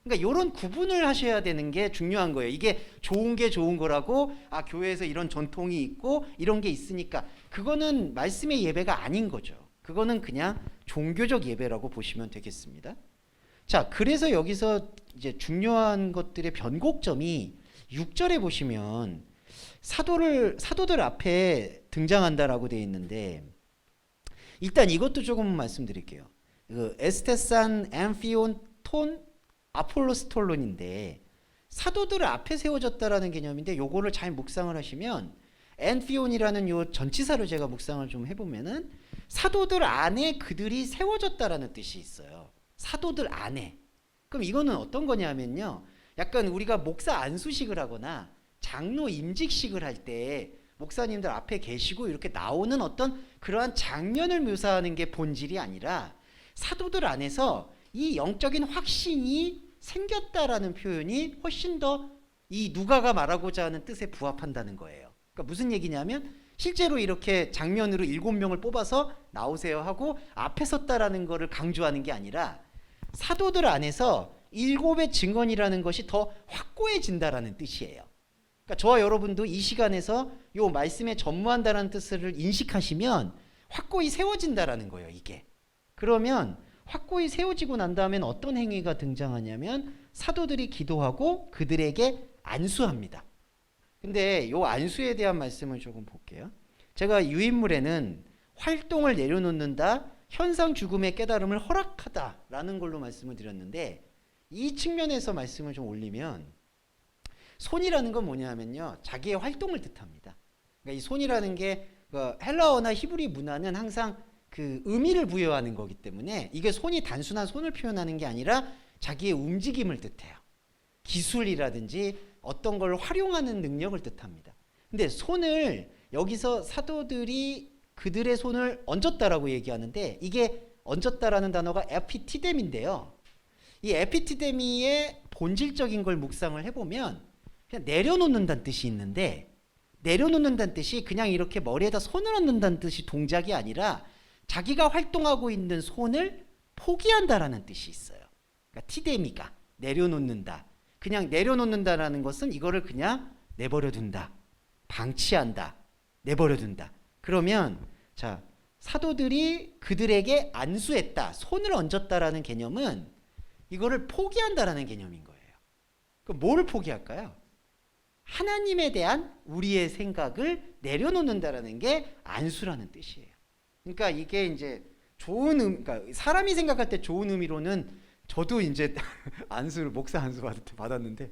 그러니까 이런 구분을 하셔야 되는 게 중요한 거예요. 이게 좋은 게 좋은 거라고, 아, 교회에서 이런 전통이 있고 이런 게 있으니까, 그거는 말씀의 예배가 아닌 거죠. 그거는 그냥 종교적 예배라고 보시면 되겠습니다. 자, 그래서 여기서 이제 중요한 것들의 변곡점이 6절에 보시면 사도들 앞에 등장한다라고 되어 있는데, 일단 이것도 조금 말씀드릴게요. 그 에스테산, 엠피온, 톤, 아폴로스톨론인데 사도들 앞에 세워졌다라는 개념인데, 요거를 잘 묵상을 하시면 엔피온이라는 요 전치사를 제가 묵상을 좀 해보면은 사도들 안에 그들이 세워졌다라는 뜻이 있어요. 사도들 안에. 그럼 이거는 어떤 거냐면요, 약간 우리가 목사 안수식을 하거나 장로 임직식을 할 때 목사님들 앞에 계시고 이렇게 나오는 어떤 그러한 장면을 묘사하는 게 본질이 아니라 사도들 안에서 이 영적인 확신이 생겼다라는 표현이 훨씬 더 이 누가가 말하고자 하는 뜻에 부합한다는 거예요. 그러니까 무슨 얘기냐면 실제로 이렇게 장면으로 7명을 뽑아서 나오세요 하고 앞에 섰다라는 거를 강조하는 게 아니라 사도들 안에서 7의 증언이라는 것이 더 확고해진다라는 뜻이에요. 그러니까 저와 여러분도 이 시간에서 이 말씀에 전무한다라는 뜻을 인식하시면 확고히 세워진다라는 거예요, 이게. 그러면 확고히 세워지고 난 다음엔 어떤 행위가 등장하냐면 사도들이 기도하고 그들에게 안수합니다. 근데 요 안수에 대한 말씀을 조금 볼게요. 제가 유인물에는 활동을 내려놓는다, 현상 죽음의 깨달음을 허락하다라는 걸로 말씀을 드렸는데 이 측면에서 말씀을 좀 올리면 손이라는 건 뭐냐면요, 자기의 활동을 뜻합니다. 그러니까 이 손이라는 게 헬라어나 히브리 문화는 항상 그 의미를 부여하는 거기 때문에 이게 손이 단순한 손을 표현하는 게 아니라 자기의 움직임을 뜻해요. 기술이라든지 어떤 걸 활용하는 능력을 뜻합니다. 근데 손을 여기서 사도들이 그들의 손을 얹었다라고 얘기하는데 이게 얹었다라는 단어가 에피티데미인데요. 이 에피티데미의 본질적인 걸 묵상을 해보면 그냥 내려놓는다는 뜻이 있는데 내려놓는다는 뜻이 그냥 이렇게 머리에다 손을 얹는다는 뜻이 동작이 아니라 자기가 활동하고 있는 손을 포기한다라는 뜻이 있어요. 그러니까 티데미가 내려놓는다. 그냥 내려놓는다라는 것은 이거를 그냥 내버려 둔다. 방치한다. 내버려 둔다. 그러면 자, 사도들이 그들에게 안수했다. 손을 얹었다라는 개념은 이거를 포기한다라는 개념인 거예요. 그럼 뭘 포기할까요? 하나님에 대한 우리의 생각을 내려놓는다라는 게 안수라는 뜻이에요. 그러니까 이게 이제 좋은 그러니까 사람이 생각할 때 좋은 의미로는 저도 이제 안수를 목사 안수 받았는데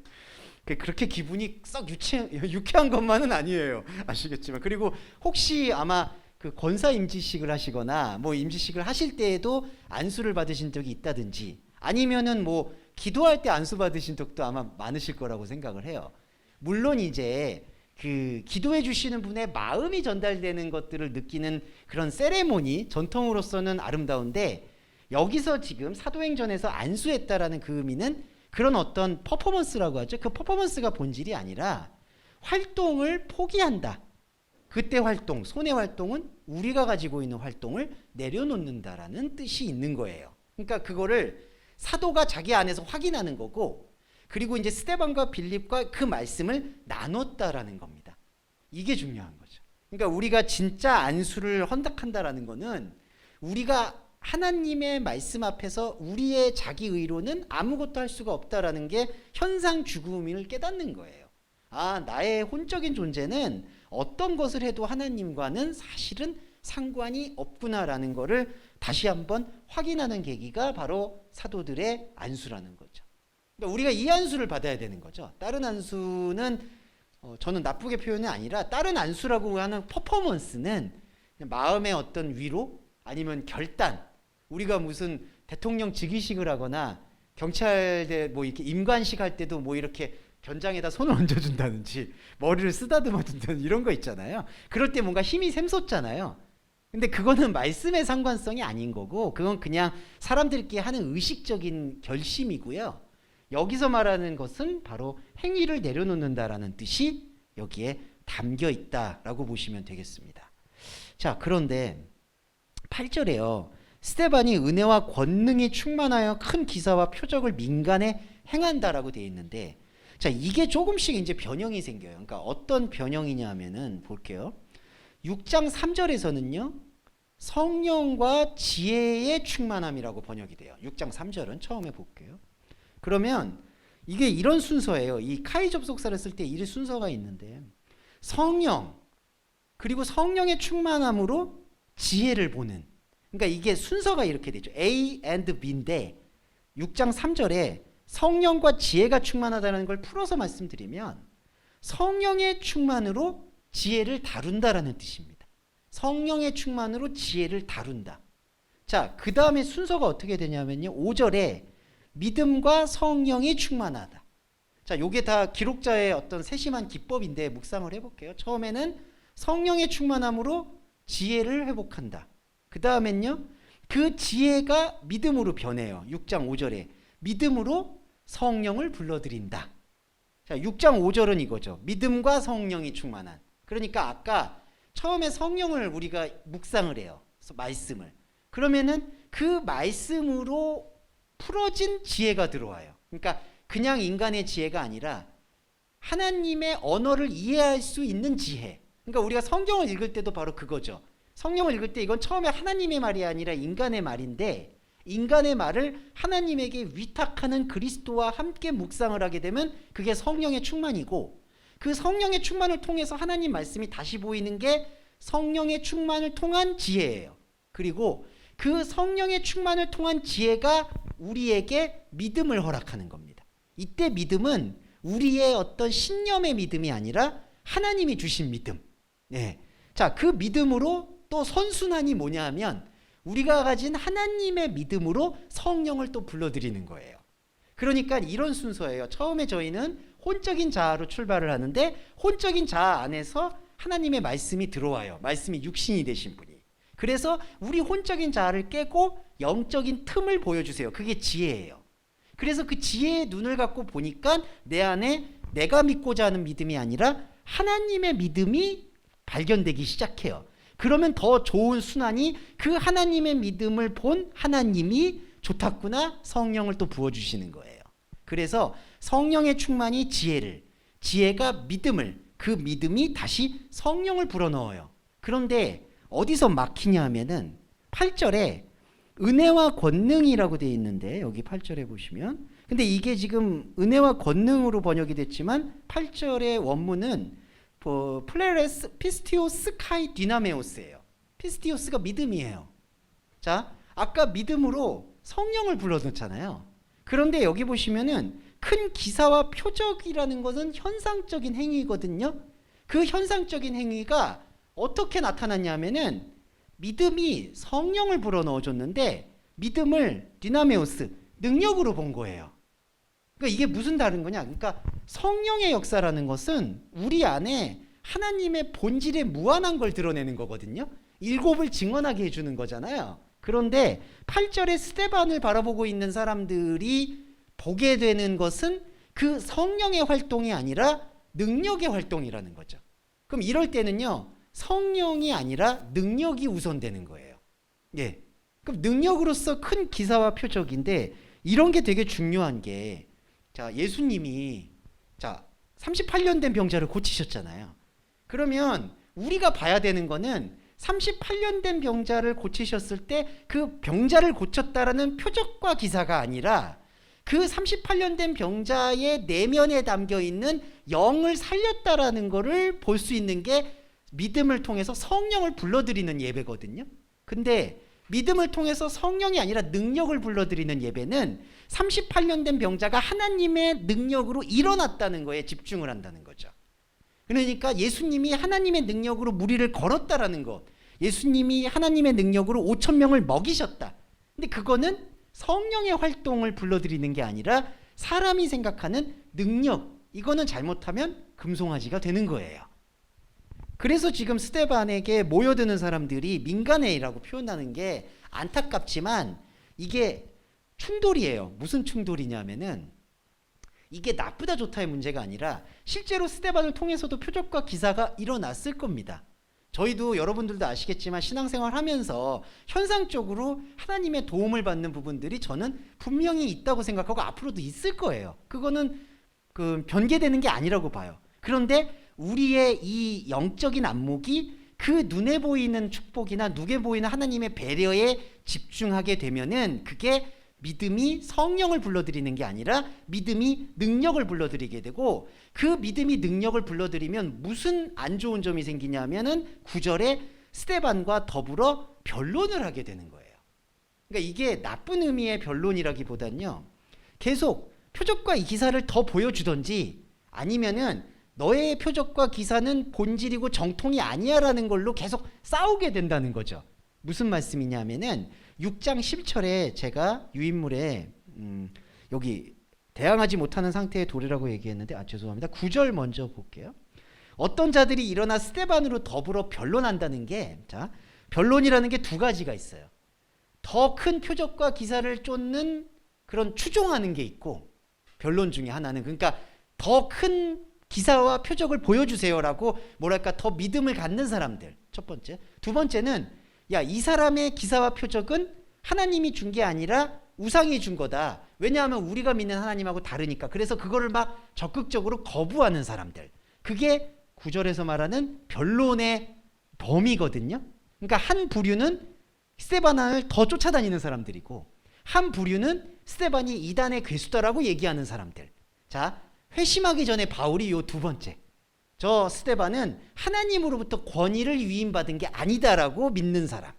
그렇게 기분이 썩 유쾌한 것만은 아니에요. 아시겠지만. 그리고 혹시 아마 그 권사 임지식을 하시거나 뭐 임지식을 하실 때에도 안수를 받으신 적이 있다든지 아니면은 뭐 기도할 때 안수 받으신 적도 아마 많으실 거라고 생각을 해요. 물론 이제 그 기도해 주시는 분의 마음이 전달되는 것들을 느끼는 그런 세레모니 전통으로서는 아름다운데 여기서 지금 사도행전에서 안수했다라는 그 의미는 그런 어떤 퍼포먼스라고 하죠. 그 퍼포먼스가 본질이 아니라 활동을 포기한다. 그때 활동, 손의 활동은 우리가 가지고 있는 활동을 내려놓는다라는 뜻이 있는 거예요. 그러니까 그거를 사도가 자기 안에서 확인하는 거고 그리고 이제 스데반과 빌립과 그 말씀을 나눴다라는 겁니다. 이게 중요한 거죠. 그러니까 우리가 진짜 안수를 헌납한다라는 거는 우리가 하나님의 말씀 앞에서 우리의 자기 의로는 아무것도 할 수가 없다라는 게 현상 죽음을 깨닫는 거예요. 아, 나의 혼적인 존재는 어떤 것을 해도 하나님과는 사실은 상관이 없구나라는 거를 다시 한번 확인하는 계기가 바로 사도들의 안수라는 거죠. 그러니까 우리가 이 안수를 받아야 되는 거죠. 다른 안수는 저는 나쁘게 표현이 아니라 다른 안수라고 하는 퍼포먼스는 마음의 어떤 위로 아니면 결단, 우리가 무슨 대통령 즉위식을 하거나 경찰대 뭐 이렇게 임관식 할 때도 뭐 이렇게 견장에다 손을 얹어준다든지 머리를 쓰다듬어 준다든지 이런 거 있잖아요. 그럴 때 뭔가 힘이 샘솟잖아요. 근데 그거는 말씀의 상관성이 아닌 거고 그건 그냥 사람들끼리 하는 의식적인 결심이고요. 여기서 말하는 것은 바로 행위를 내려놓는다라는 뜻이 여기에 담겨 있다라고 보시면 되겠습니다. 자, 그런데 8절에요. 스데반이 은혜와 권능이 충만하여 큰 기사와 표적을 민간에 행한다라고 되어 있는데 자, 이게 조금씩 이제 변형이 생겨요. 그러니까 어떤 변형이냐 하면은 볼게요. 6장 3절에서는요. 성령과 지혜의 충만함이라고 번역이 돼요. 6장 3절은 처음에 볼게요. 그러면 이게 이런 순서예요. 이 카이 접속사를 쓸 때 이 순서가 있는데 성령 그리고 성령의 충만함으로 지혜를 보는 그러니까 이게 순서가 이렇게 되죠. A and B인데 6장 3절에 성령과 지혜가 충만하다는 걸 풀어서 말씀드리면 성령의 충만으로 지혜를 다룬다라는 뜻입니다. 성령의 충만으로 지혜를 다룬다. 자, 그 다음에 순서가 어떻게 되냐면요. 5절에 믿음과 성령이 충만하다. 자, 요게 다 기록자의 어떤 세심한 기법인데 묵상을 해볼게요. 처음에는 성령의 충만함으로 지혜를 회복한다. 그 다음엔요, 그 지혜가 믿음으로 변해요. 6장 5절에 믿음으로 성령을 불러들인다. 자, 6장 5절은 이거죠. 믿음과 성령이 충만한. 그러니까 아까 처음에 성령을 우리가 묵상을 해요. 말씀을. 그러면은 그 말씀으로 풀어진 지혜가 들어와요. 그러니까 그냥 인간의 지혜가 아니라 하나님의 언어를 이해할 수 있는 지혜. 그러니까 우리가 성경을 읽을 때도 바로 그거죠. 성경을 읽을 때 이건 처음에 하나님의 말이 아니라 인간의 말인데, 인간의 말을 하나님에게 위탁하는 그리스도와 함께 묵상을 하게 되면 그게 성령의 충만이고, 그 성령의 충만을 통해서 하나님 말씀이 다시 보이는 게 성령의 충만을 통한 지혜예요. 그리고 그 성령의 충만을 통한 지혜가 우리에게 믿음을 허락하는 겁니다. 이때 믿음은 우리의 어떤 신념의 믿음이 아니라 하나님이 주신 믿음. 네. 자, 그 믿음으로 또 선순환이 뭐냐 하면 우리가 가진 하나님의 믿음으로 성령을 또 불러들이는 거예요. 그러니까 이런 순서예요. 처음에 저희는 혼적인 자아로 출발을 하는데, 혼적인 자아 안에서 하나님의 말씀이 들어와요. 말씀이 육신이 되신 분이. 그래서 우리 혼적인 자아를 깨고 영적인 틈을 보여주세요. 그게 지혜예요. 그래서 그 지혜의 눈을 갖고 보니까 내 안에 내가 믿고자 하는 믿음이 아니라 하나님의 믿음이 발견되기 시작해요. 그러면 더 좋은 순환이 그 하나님의 믿음을 본 하나님이 좋았구나, 성령을 또 부어주시는 거예요. 그래서 성령의 충만이 지혜를, 지혜가 믿음을, 그 믿음이 다시 성령을 불어넣어요. 그런데 어디서 막히냐 하면은 8절에 은혜와 권능이라고 되어 있는데, 여기 8절에 보시면, 근데 이게 지금 은혜와 권능으로 번역이 됐지만 8절의 원문은 플레레스 피스티오스 카이 디나메오스예요. 피스티오스가 믿음이에요. 자, 아까 믿음으로 성령을 불러넣잖아요. 그런데 여기 보시면은 큰 기사와 표적이라는 것은 현상적인 행위거든요. 그 현상적인 행위가 어떻게 나타났냐면은 믿음이 성령을 불어넣어줬는데 믿음을 디나메오스, 능력으로 본 거예요. 그러니까 이게 무슨 다른 거냐? 그러니까 성령의 역사라는 것은 우리 안에 하나님의 본질의 무한한 걸 드러내는 거거든요. 일곱을 증언하게 해주는 거잖아요. 그런데 8절에 스데반을 바라보고 있는 사람들이 보게 되는 것은 그 성령의 활동이 아니라 능력의 활동이라는 거죠. 그럼 이럴 때는요, 성령이 아니라 능력이 우선되는 거예요. 예. 그럼 능력으로서 큰 기사와 표적인데, 이런 게 되게 중요한 게, 자, 예수님이 38년 된 병자를 고치셨잖아요. 그러면 우리가 봐야 되는 거는 38년 된 병자를 고치셨을 때 그 병자를 고쳤다라는 표적과 기사가 아니라 그 38년 된 병자의 내면에 담겨 있는 영을 살렸다라는 것을 볼 수 있는 게 믿음을 통해서 성령을 불러들이는 예배거든요. 근데 믿음을 통해서 성령이 아니라 능력을 불러들이는 예배는 38년 된 병자가 하나님의 능력으로 일어났다는 거에 집중을 한다는 거죠. 그러니까 예수님이 하나님의 능력으로 무리를 걸었다라는 것, 예수님이 하나님의 능력으로 5,000명을 먹이셨다. 근데 그거는 성령의 활동을 불러들이는 게 아니라 사람이 생각하는 능력, 이거는 잘못하면 금송아지가 되는 거예요. 그래서 지금 스데반에게 모여드는 사람들이 민간회의라고 표현하는 게 안타깝지만 이게 충돌이에요. 무슨 충돌이냐면은 이게 나쁘다 좋다의 문제가 아니라 실제로 스데반을 통해서도 표적과 기사가 일어났을 겁니다. 저희도 여러분들도 아시겠지만 신앙생활 하면서 현상적으로 하나님의 도움을 받는 부분들이 저는 분명히 있다고 생각하고 앞으로도 있을 거예요. 그거는 변개되는 게 아니라고 봐요. 그런데 우리의 이 영적인 안목이 그 눈에 보이는 축복이나 눈에 보이는 하나님의 배려에 집중하게 되면은 그게 믿음이 성령을 불러들이는 게 아니라 믿음이 능력을 불러들이게 되고, 그 믿음이 능력을 불러들이면 무슨 안 좋은 점이 생기냐면은 9절에 스데반과 더불어 변론을 하게 되는 거예요. 그러니까 이게 나쁜 의미의 변론이라기보단요, 계속 표적과 이 기사를 더 보여주던지 아니면은 너의 표적과 기사는 본질이고 정통이 아니야라는 걸로 계속 싸우게 된다는 거죠. 무슨 말씀이냐면은 6장 10절에 제가 유인물에 여기 대항하지 못하는 상태의 돌이라고 얘기했는데 죄송합니다. 9절 먼저 볼게요. 어떤 자들이 일어나 스데반으로 더불어 변론한다는 게, 자, 변론이라는 게 두 가지가 있어요. 더 큰 표적과 기사를 쫓는 그런 추종하는 게 있고, 변론 중에 하나는, 그러니까 더 큰 기사와 표적을 보여주세요라고 뭐랄까 더 믿음을 갖는 사람들, 첫 번째. 두 번째는 야, 이 사람의 기사와 표적은 하나님이 준 게 아니라 우상이 준 거다. 왜냐하면 우리가 믿는 하나님하고 다르니까. 그래서 그거를 막 적극적으로 거부하는 사람들. 그게 9절에서 말하는 변론의 범위거든요. 그러니까 한 부류는 스데반을 더 쫓아다니는 사람들이고, 한 부류는 스데반이 이단의 괴수다라고 얘기하는 사람들. 자, 회심하기 전에 바울이 요 두 번째, 저 스데반은 하나님으로부터 권위를 위임받은 게 아니다라고 믿는 사람.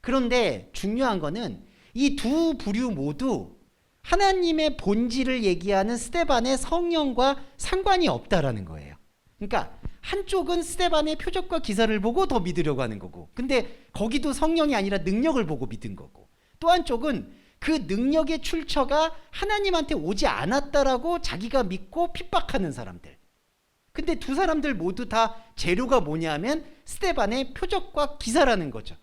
그런데 중요한 거는 이 두 부류 모두 하나님의 본질을 얘기하는 스데반의 성령과 상관이 없다라는 거예요. 그러니까 한쪽은 스데반의 표적과 기사를 보고 더 믿으려고 하는 거고, 근데 거기도 성령이 아니라 능력을 보고 믿은 거고, 또 한쪽은 그 능력의 출처가 하나님한테 오지 않았다라고 자기가 믿고 핍박하는 사람들. 근데 두 사람들 모두 다 재료가 뭐냐면 스데반의 표적과 기사라는 거죠.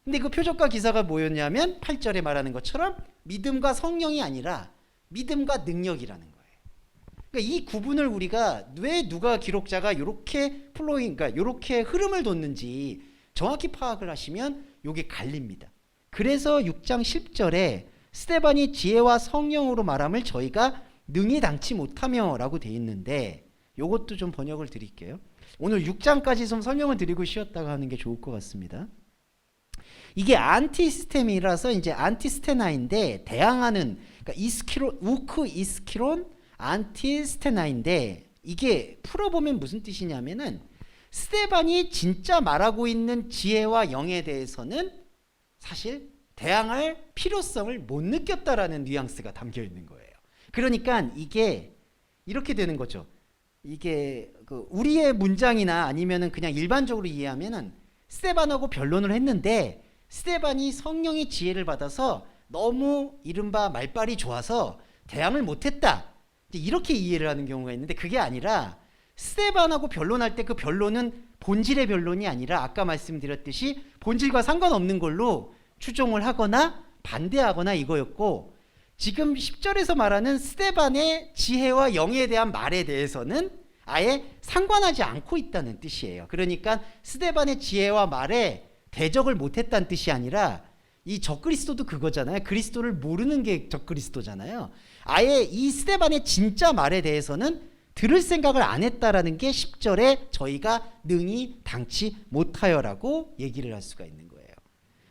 근데 그 표적과 기사가 뭐였냐면 8절에 말하는 것처럼 믿음과 성령이 아니라 믿음과 능력이라는 거예요. 그러니까 이 구분을 우리가 왜 누가 기록자가 이렇게 그러니까 이렇게 흐름을 뒀는지 정확히 파악을 하시면 이게 갈립니다. 그래서 6장 10절에 스데반이 지혜와 성령으로 말함을 저희가 능히 당치 못하며 라고 돼 있는데, 요것도 좀 번역을 드릴게요. 오늘 6장까지 좀 설명을 드리고 쉬었다가 하는 게 좋을 것 같습니다. 이게 안티스템이라서 이제 안티스테나인데 대항하는, 그러니까 이스키론, 우크 이스키론 안티스테나인데, 이게 풀어보면 무슨 뜻이냐면은 스데반이 진짜 말하고 있는 지혜와 영에 대해서는 사실 대항할 필요성을 못 느꼈다라는 뉘앙스가 담겨 있는 거예요. 그러니까 이게 이렇게 되는 거죠. 이게 그 우리의 문장이나 아니면은 그냥 일반적으로 이해하면은 스데반하고 변론을 했는데 스데반이 성령의 지혜를 받아서 너무 이른바 말빨이 좋아서 대항을 못했다, 이렇게 이해를 하는 경우가 있는데, 그게 아니라 스데반하고 변론할 때 그 변론은 본질의 변론이 아니라 아까 말씀드렸듯이 본질과 상관없는 걸로 추종을 하거나 반대하거나 이거였고, 지금 10절에서 말하는 스데반의 지혜와 영에 대한 말에 대해서는 아예 상관하지 않고 있다는 뜻이에요. 그러니까 스데반의 지혜와 말에 대적을 못했다는 뜻이 아니라, 이 적그리스도도 그거잖아요. 그리스도를 모르는 게 적그리스도잖아요. 아예 이 스데반의 진짜 말에 대해서는 들을 생각을 안 했다라는 게 10절에 저희가 능히 당치 못하여라고 얘기를 할 수가 있는 거예요.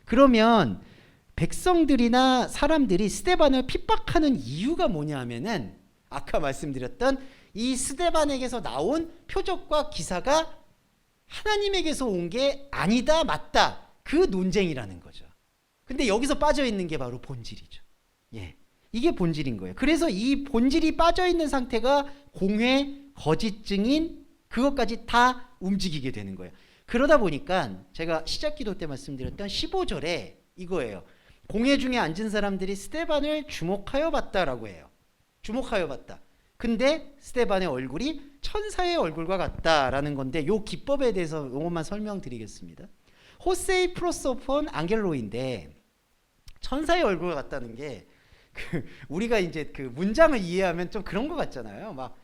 그러면 백성들이나 사람들이 스데반을 핍박하는 이유가 뭐냐 하면은 아까 말씀드렸던 이 스데반에게서 나온 표적과 기사가 하나님에게서 온 게 아니다, 맞다, 그 논쟁이라는 거죠. 근데 여기서 빠져 있는 게 바로 본질이죠. 예, 이게 본질인 거예요. 그래서 이 본질이 빠져 있는 상태가 공회, 거짓 증인, 그것까지 다 움직이게 되는 거예요. 그러다 보니까 제가 시작 기도 때 말씀드렸던 15절에 이거예요. 공회 중에 앉은 사람들이 스데반을 주목하여 봤다라고 해요. 주목하여 봤다. 근데 스데반의 얼굴이 천사의 얼굴과 같다라는 건데, 요 기법에 대해서 이것만 설명드리겠습니다. 호세이 프로소폰 앙겔로인데, 천사의 얼굴과 같다는 게 우리가 이제 그 문장을 이해하면 좀 그런 것 같잖아요. 막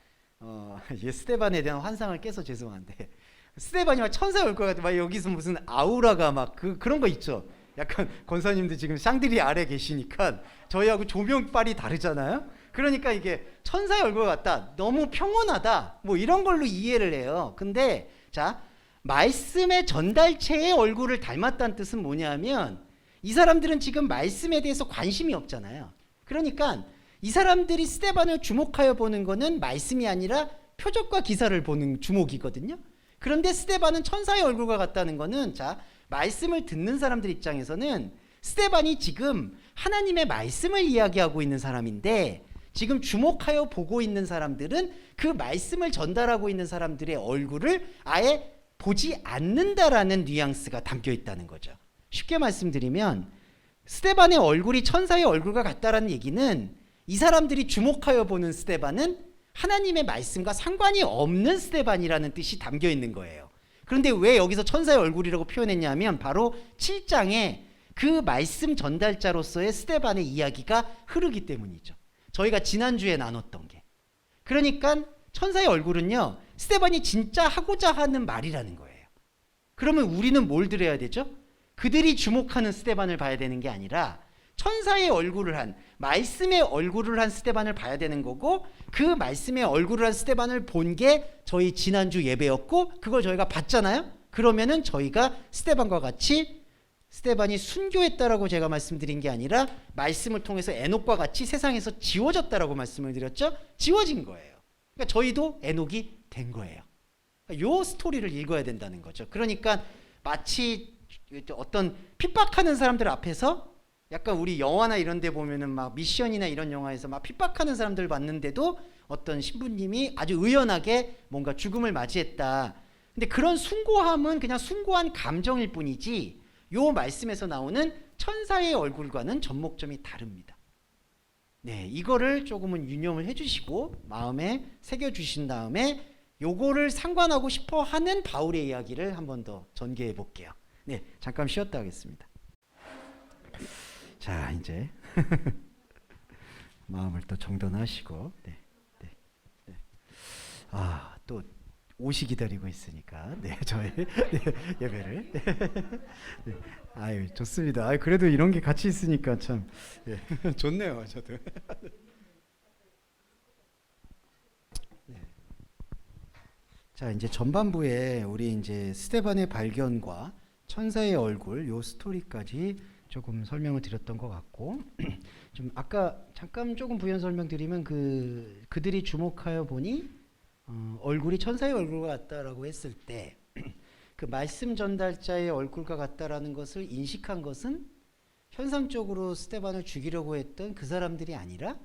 스데반에 대한 환상을 깨서 죄송한데, 스데반이 막 천사의 얼굴과 같아, 막 여기서 무슨 아우라가 막 그런 거 있죠. 약간 권사님도 지금 샹들리 아래 계시니까 저희하고 조명빨이 다르잖아요. 그러니까 이게 천사의 얼굴 같다, 너무 평온하다, 뭐 이런 걸로 이해를 해요. 근데 자, 말씀의 전달체의 얼굴을 닮았다는 뜻은 뭐냐면, 이 사람들은 지금 말씀에 대해서 관심이 없잖아요. 그러니까 이 사람들이 스데반을 주목하여 보는 거는 말씀이 아니라 표적과 기사를 보는 주목이거든요. 그런데 스데반은 천사의 얼굴과 같다는 거는, 자, 말씀을 듣는 사람들 입장에서는 스데반이 지금 하나님의 말씀을 이야기하고 있는 사람인데, 지금 주목하여 보고 있는 사람들은 그 말씀을 전달하고 있는 사람들의 얼굴을 아예 보지 않는다라는 뉘앙스가 담겨 있다는 거죠. 쉽게 말씀드리면 스데반의 얼굴이 천사의 얼굴과 같다라는 얘기는, 이 사람들이 주목하여 보는 스데반은 하나님의 말씀과 상관이 없는 스데반이라는 뜻이 담겨 있는 거예요. 그런데 왜 여기서 천사의 얼굴이라고 표현했냐면 바로 7장에 그 말씀 전달자로서의 스데반의 이야기가 흐르기 때문이죠. 저희가 지난주에 나눴던 게. 그러니까 천사의 얼굴은요, 스데반이 진짜 하고자 하는 말이라는 거예요. 그러면 우리는 뭘 들어야 되죠? 그들이 주목하는 스데반을 봐야 되는 게 아니라 천사의 얼굴을 한, 말씀의 얼굴을 한 스데반을 봐야 되는 거고, 그 말씀의 얼굴을 한 스데반을 본 게 저희 지난주 예배였고, 그걸 저희가 봤잖아요. 그러면은 저희가 스데반과 같이, 스데반이 순교했다라고 제가 말씀드린 게 아니라 말씀을 통해서 에녹과 같이 세상에서 지워졌다라고 말씀을 드렸죠. 지워진 거예요. 그러니까 저희도 에녹이 된 거예요. 그러니까 요 스토리를 읽어야 된다는 거죠. 그러니까 마치 어떤 핍박하는 사람들 앞에서, 약간 우리 영화나 이런 데 보면은 막 미션이나 이런 영화에서 막 핍박하는 사람들 봤는데도 어떤 신부님이 아주 의연하게 뭔가 죽음을 맞이했다. 근데 그런 숭고함은 그냥 숭고한 감정일 뿐이지, 요 말씀에서 나오는 천사의 얼굴과는 접목점이 다릅니다. 네, 이거를 조금은 유념을 해주시고 마음에 새겨주신 다음에 요거를 상관하고 싶어 하는 바울의 이야기를 한 번 더 전개해 볼게요. 네, 잠깐 쉬었다 하겠습니다. 자, 이제 마음을 또 정돈하시고, 네. 아, 또 옷이 기다리고 있으니까, 네, 저의 예배를. 네. 아유, 좋습니다. 아유, 그래도 이런 게 같이 있으니까 참, 예, 좋네요, 저도. 네. 자, 이제 전반부에 우리 이제 스데반의 발견과 천사의 얼굴 요 스토리까지 조금 설명을 드렸던 것 같고, 좀 아까 잠깐 조금 부연 설명드리면 그들이 주목하여 보니 얼굴이 천사의 얼굴과 같다라고 했을 때 그 말씀 전달자의 얼굴과 같다라는 것을 인식한 것은 현상적으로 스데반을 죽이려고 했던 그 사람들이 아니라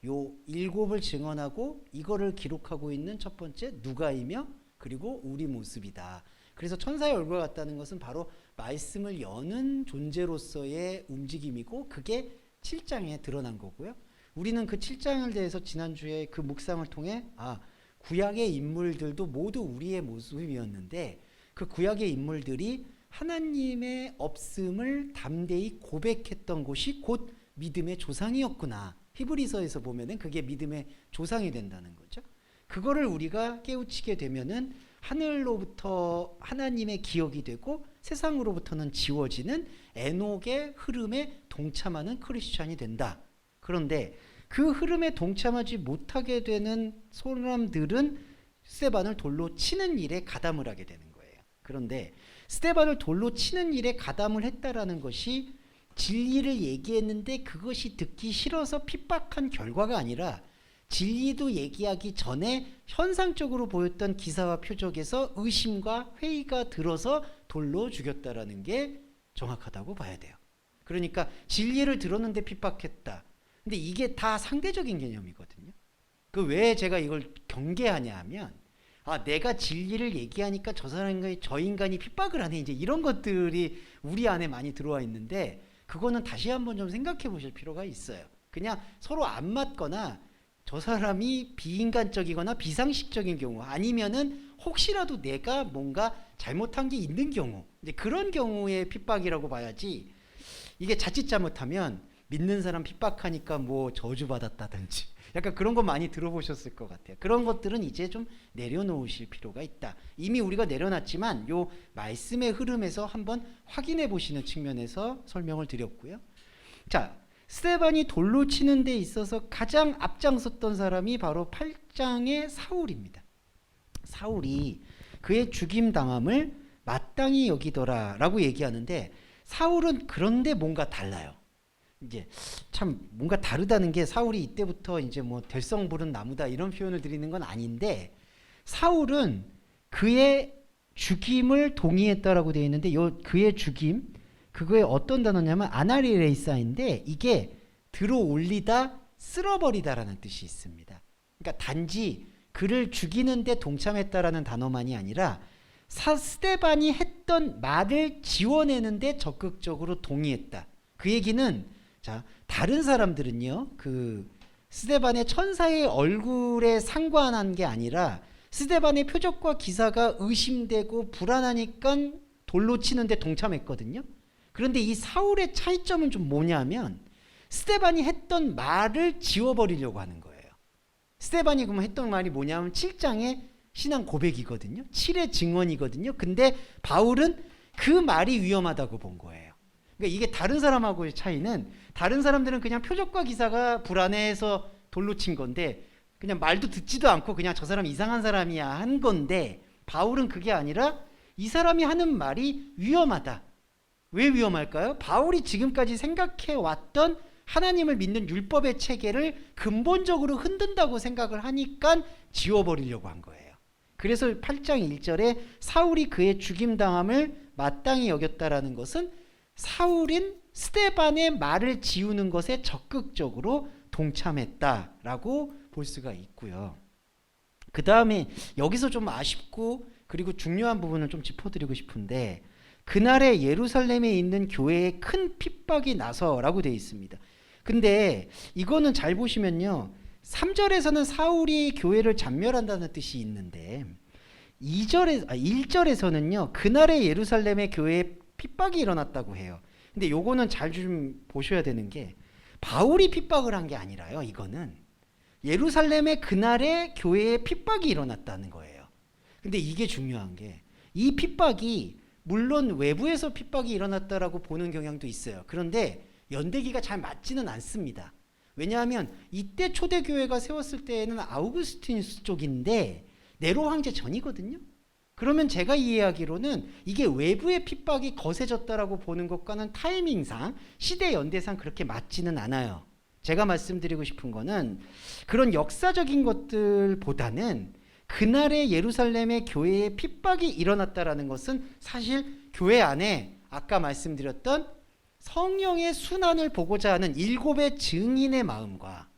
요 7을 증언하고 이거를 기록하고 있는 첫 번째 누가이며 그리고 우리 모습이다. 그래서 천사의 얼굴과 같다는 것은 바로 말씀을 여는 존재로서의 움직임이고, 그게 7장에 드러난 거고요. 우리는 그 7장을 대해서 지난주에 그 묵상을 통해 구약의 인물들도 모두 우리의 모습이었는데, 그 구약의 인물들이 하나님의 없음을 담대히 고백했던 곳이 곧 믿음의 조상이었구나. 히브리서에서 보면은 그게 믿음의 조상이 된다는 거죠. 그거를 우리가 깨우치게 되면은 하늘로부터 하나님의 기억이 되고 세상으로부터는 지워지는 에녹의 흐름에 동참하는 크리스찬이 된다. 그런데 그 흐름에 동참하지 못하게 되는 사람들은 스데반을 돌로 치는 일에 가담을 하게 되는 거예요. 그런데 스데반을 돌로 치는 일에 가담을 했다라는 것이 진리를 얘기했는데 그것이 듣기 싫어서 핍박한 결과가 아니라, 진리도 얘기하기 전에 현상적으로 보였던 기사와 표적에서 의심과 회의가 들어서 돌로 죽였다라는 게 정확하다고 봐야 돼요. 그러니까 진리를 들었는데 핍박했다. 근데 이게 다 상대적인 개념이거든요. 그 왜 제가 이걸 경계하냐 하면, 내가 진리를 얘기하니까 저 인간이 핍박을 하네, 이제 이런 것들이 우리 안에 많이 들어와 있는데, 그거는 다시 한번 좀 생각해 보실 필요가 있어요. 그냥 서로 안 맞거나 저 사람이 비인간적이거나 비상식적인 경우, 아니면은 혹시라도 내가 뭔가 잘못한 게 있는 경우, 이제 그런 경우의 핍박이라고 봐야지, 이게 자칫 잘못하면 믿는 사람 핍박하니까 뭐 저주받았다든지 약간 그런 거 많이 들어보셨을 것 같아요. 그런 것들은 이제 좀 내려놓으실 필요가 있다. 이미 우리가 내려놨지만 요 말씀의 흐름에서 한번 확인해 보시는 측면에서 설명을 드렸고요. 자, 스데반이 돌로 치는 데 있어서 가장 앞장섰던 사람이 바로 8장의 사울입니다. 사울이 그의 죽임 당함을 마땅히 여기더라 라고 얘기하는데, 사울은 그런데 뭔가 달라요. 이제 참 뭔가 다르다는 게, 사울이 이때부터 이제 뭐 될성 부른 나무다 이런 표현을 드리는 건 아닌데, 사울은 그의 죽임을 동의했다라고 되어 있는데, 요 그의 죽임, 그거에 어떤 단어냐면 아나리레이사인데, 이게 들어 올리다, 쓸어버리다라는 뜻이 있습니다. 그러니까 단지 그를 죽이는데 동참했다라는 단어만이 아니라 스데반이 했던 말을 지워내는데 적극적으로 동의했다. 그 얘기는, 자, 다른 사람들은요, 그 스데반의 천사의 얼굴에 상관한 게 아니라 스데반의 표적과 기사가 의심되고 불안하니까 돌로 치는데 동참했거든요. 그런데 이 사울의 차이점은 좀 뭐냐면 스데반이 했던 말을 지워버리려고 하는 거예요. 스데반이 그러면 했던 말이 뭐냐면 7장의 신앙 고백이거든요. 7의 증언이거든요. 근데 바울은 그 말이 위험하다고 본 거예요. 그러니까 이게 다른 사람하고의 차이는, 다른 사람들은 그냥 표적과 기사가 불안해서 돌로 친 건데 그냥 말도 듣지도 않고 그냥 저 사람 이상한 사람이야 한 건데, 바울은 그게 아니라 이 사람이 하는 말이 위험하다. 왜 위험할까요? 바울이 지금까지 생각해 왔던 하나님을 믿는 율법의 체계를 근본적으로 흔든다고 생각을 하니까 지워버리려고 한 거예요. 그래서 8장 1절에 사울이 그의 죽임당함을 마땅히 여겼다라는 것은 사울인 스데반의 말을 지우는 것에 적극적으로 동참했다라고 볼 수가 있고요. 그 다음에 여기서 좀 아쉽고 그리고 중요한 부분을 좀 짚어드리고 싶은데, 그날에 예루살렘에 있는 교회에 큰 핍박이 나서라고 되어 있습니다. 근데 이거는 잘 보시면요, 3절에서는 사울이 교회를 잔멸한다는 뜻이 있는데 1절에서는요 그날에 예루살렘의 교회에 핍박이 일어났다고 해요. 근데 요거는 잘 좀 보셔야 되는 게, 바울이 핍박을 한 게 아니라요, 이거는 예루살렘의 그날에 교회에 핍박이 일어났다는 거예요. 근데 이게 중요한 게, 이 핍박이 물론 외부에서 핍박이 일어났다라고 보는 경향도 있어요. 그런데 연대기가 잘 맞지는 않습니다. 왜냐하면 이때 초대교회가 세웠을 때에는 아우구스티누스 쪽인데 네로 황제 전이거든요. 그러면 제가 이해하기로는 이게 외부의 핍박이 거세졌다라고 보는 것과는 타이밍상, 시대 연대상 그렇게 맞지는 않아요. 제가 말씀드리고 싶은 거는 그런 역사적인 것들보다는 그날의 예루살렘의 교회에 핍박이 일어났다라는 것은 사실 교회 안에 아까 말씀드렸던 성령의 순환을 보고자 하는 7의 증인의 마음과,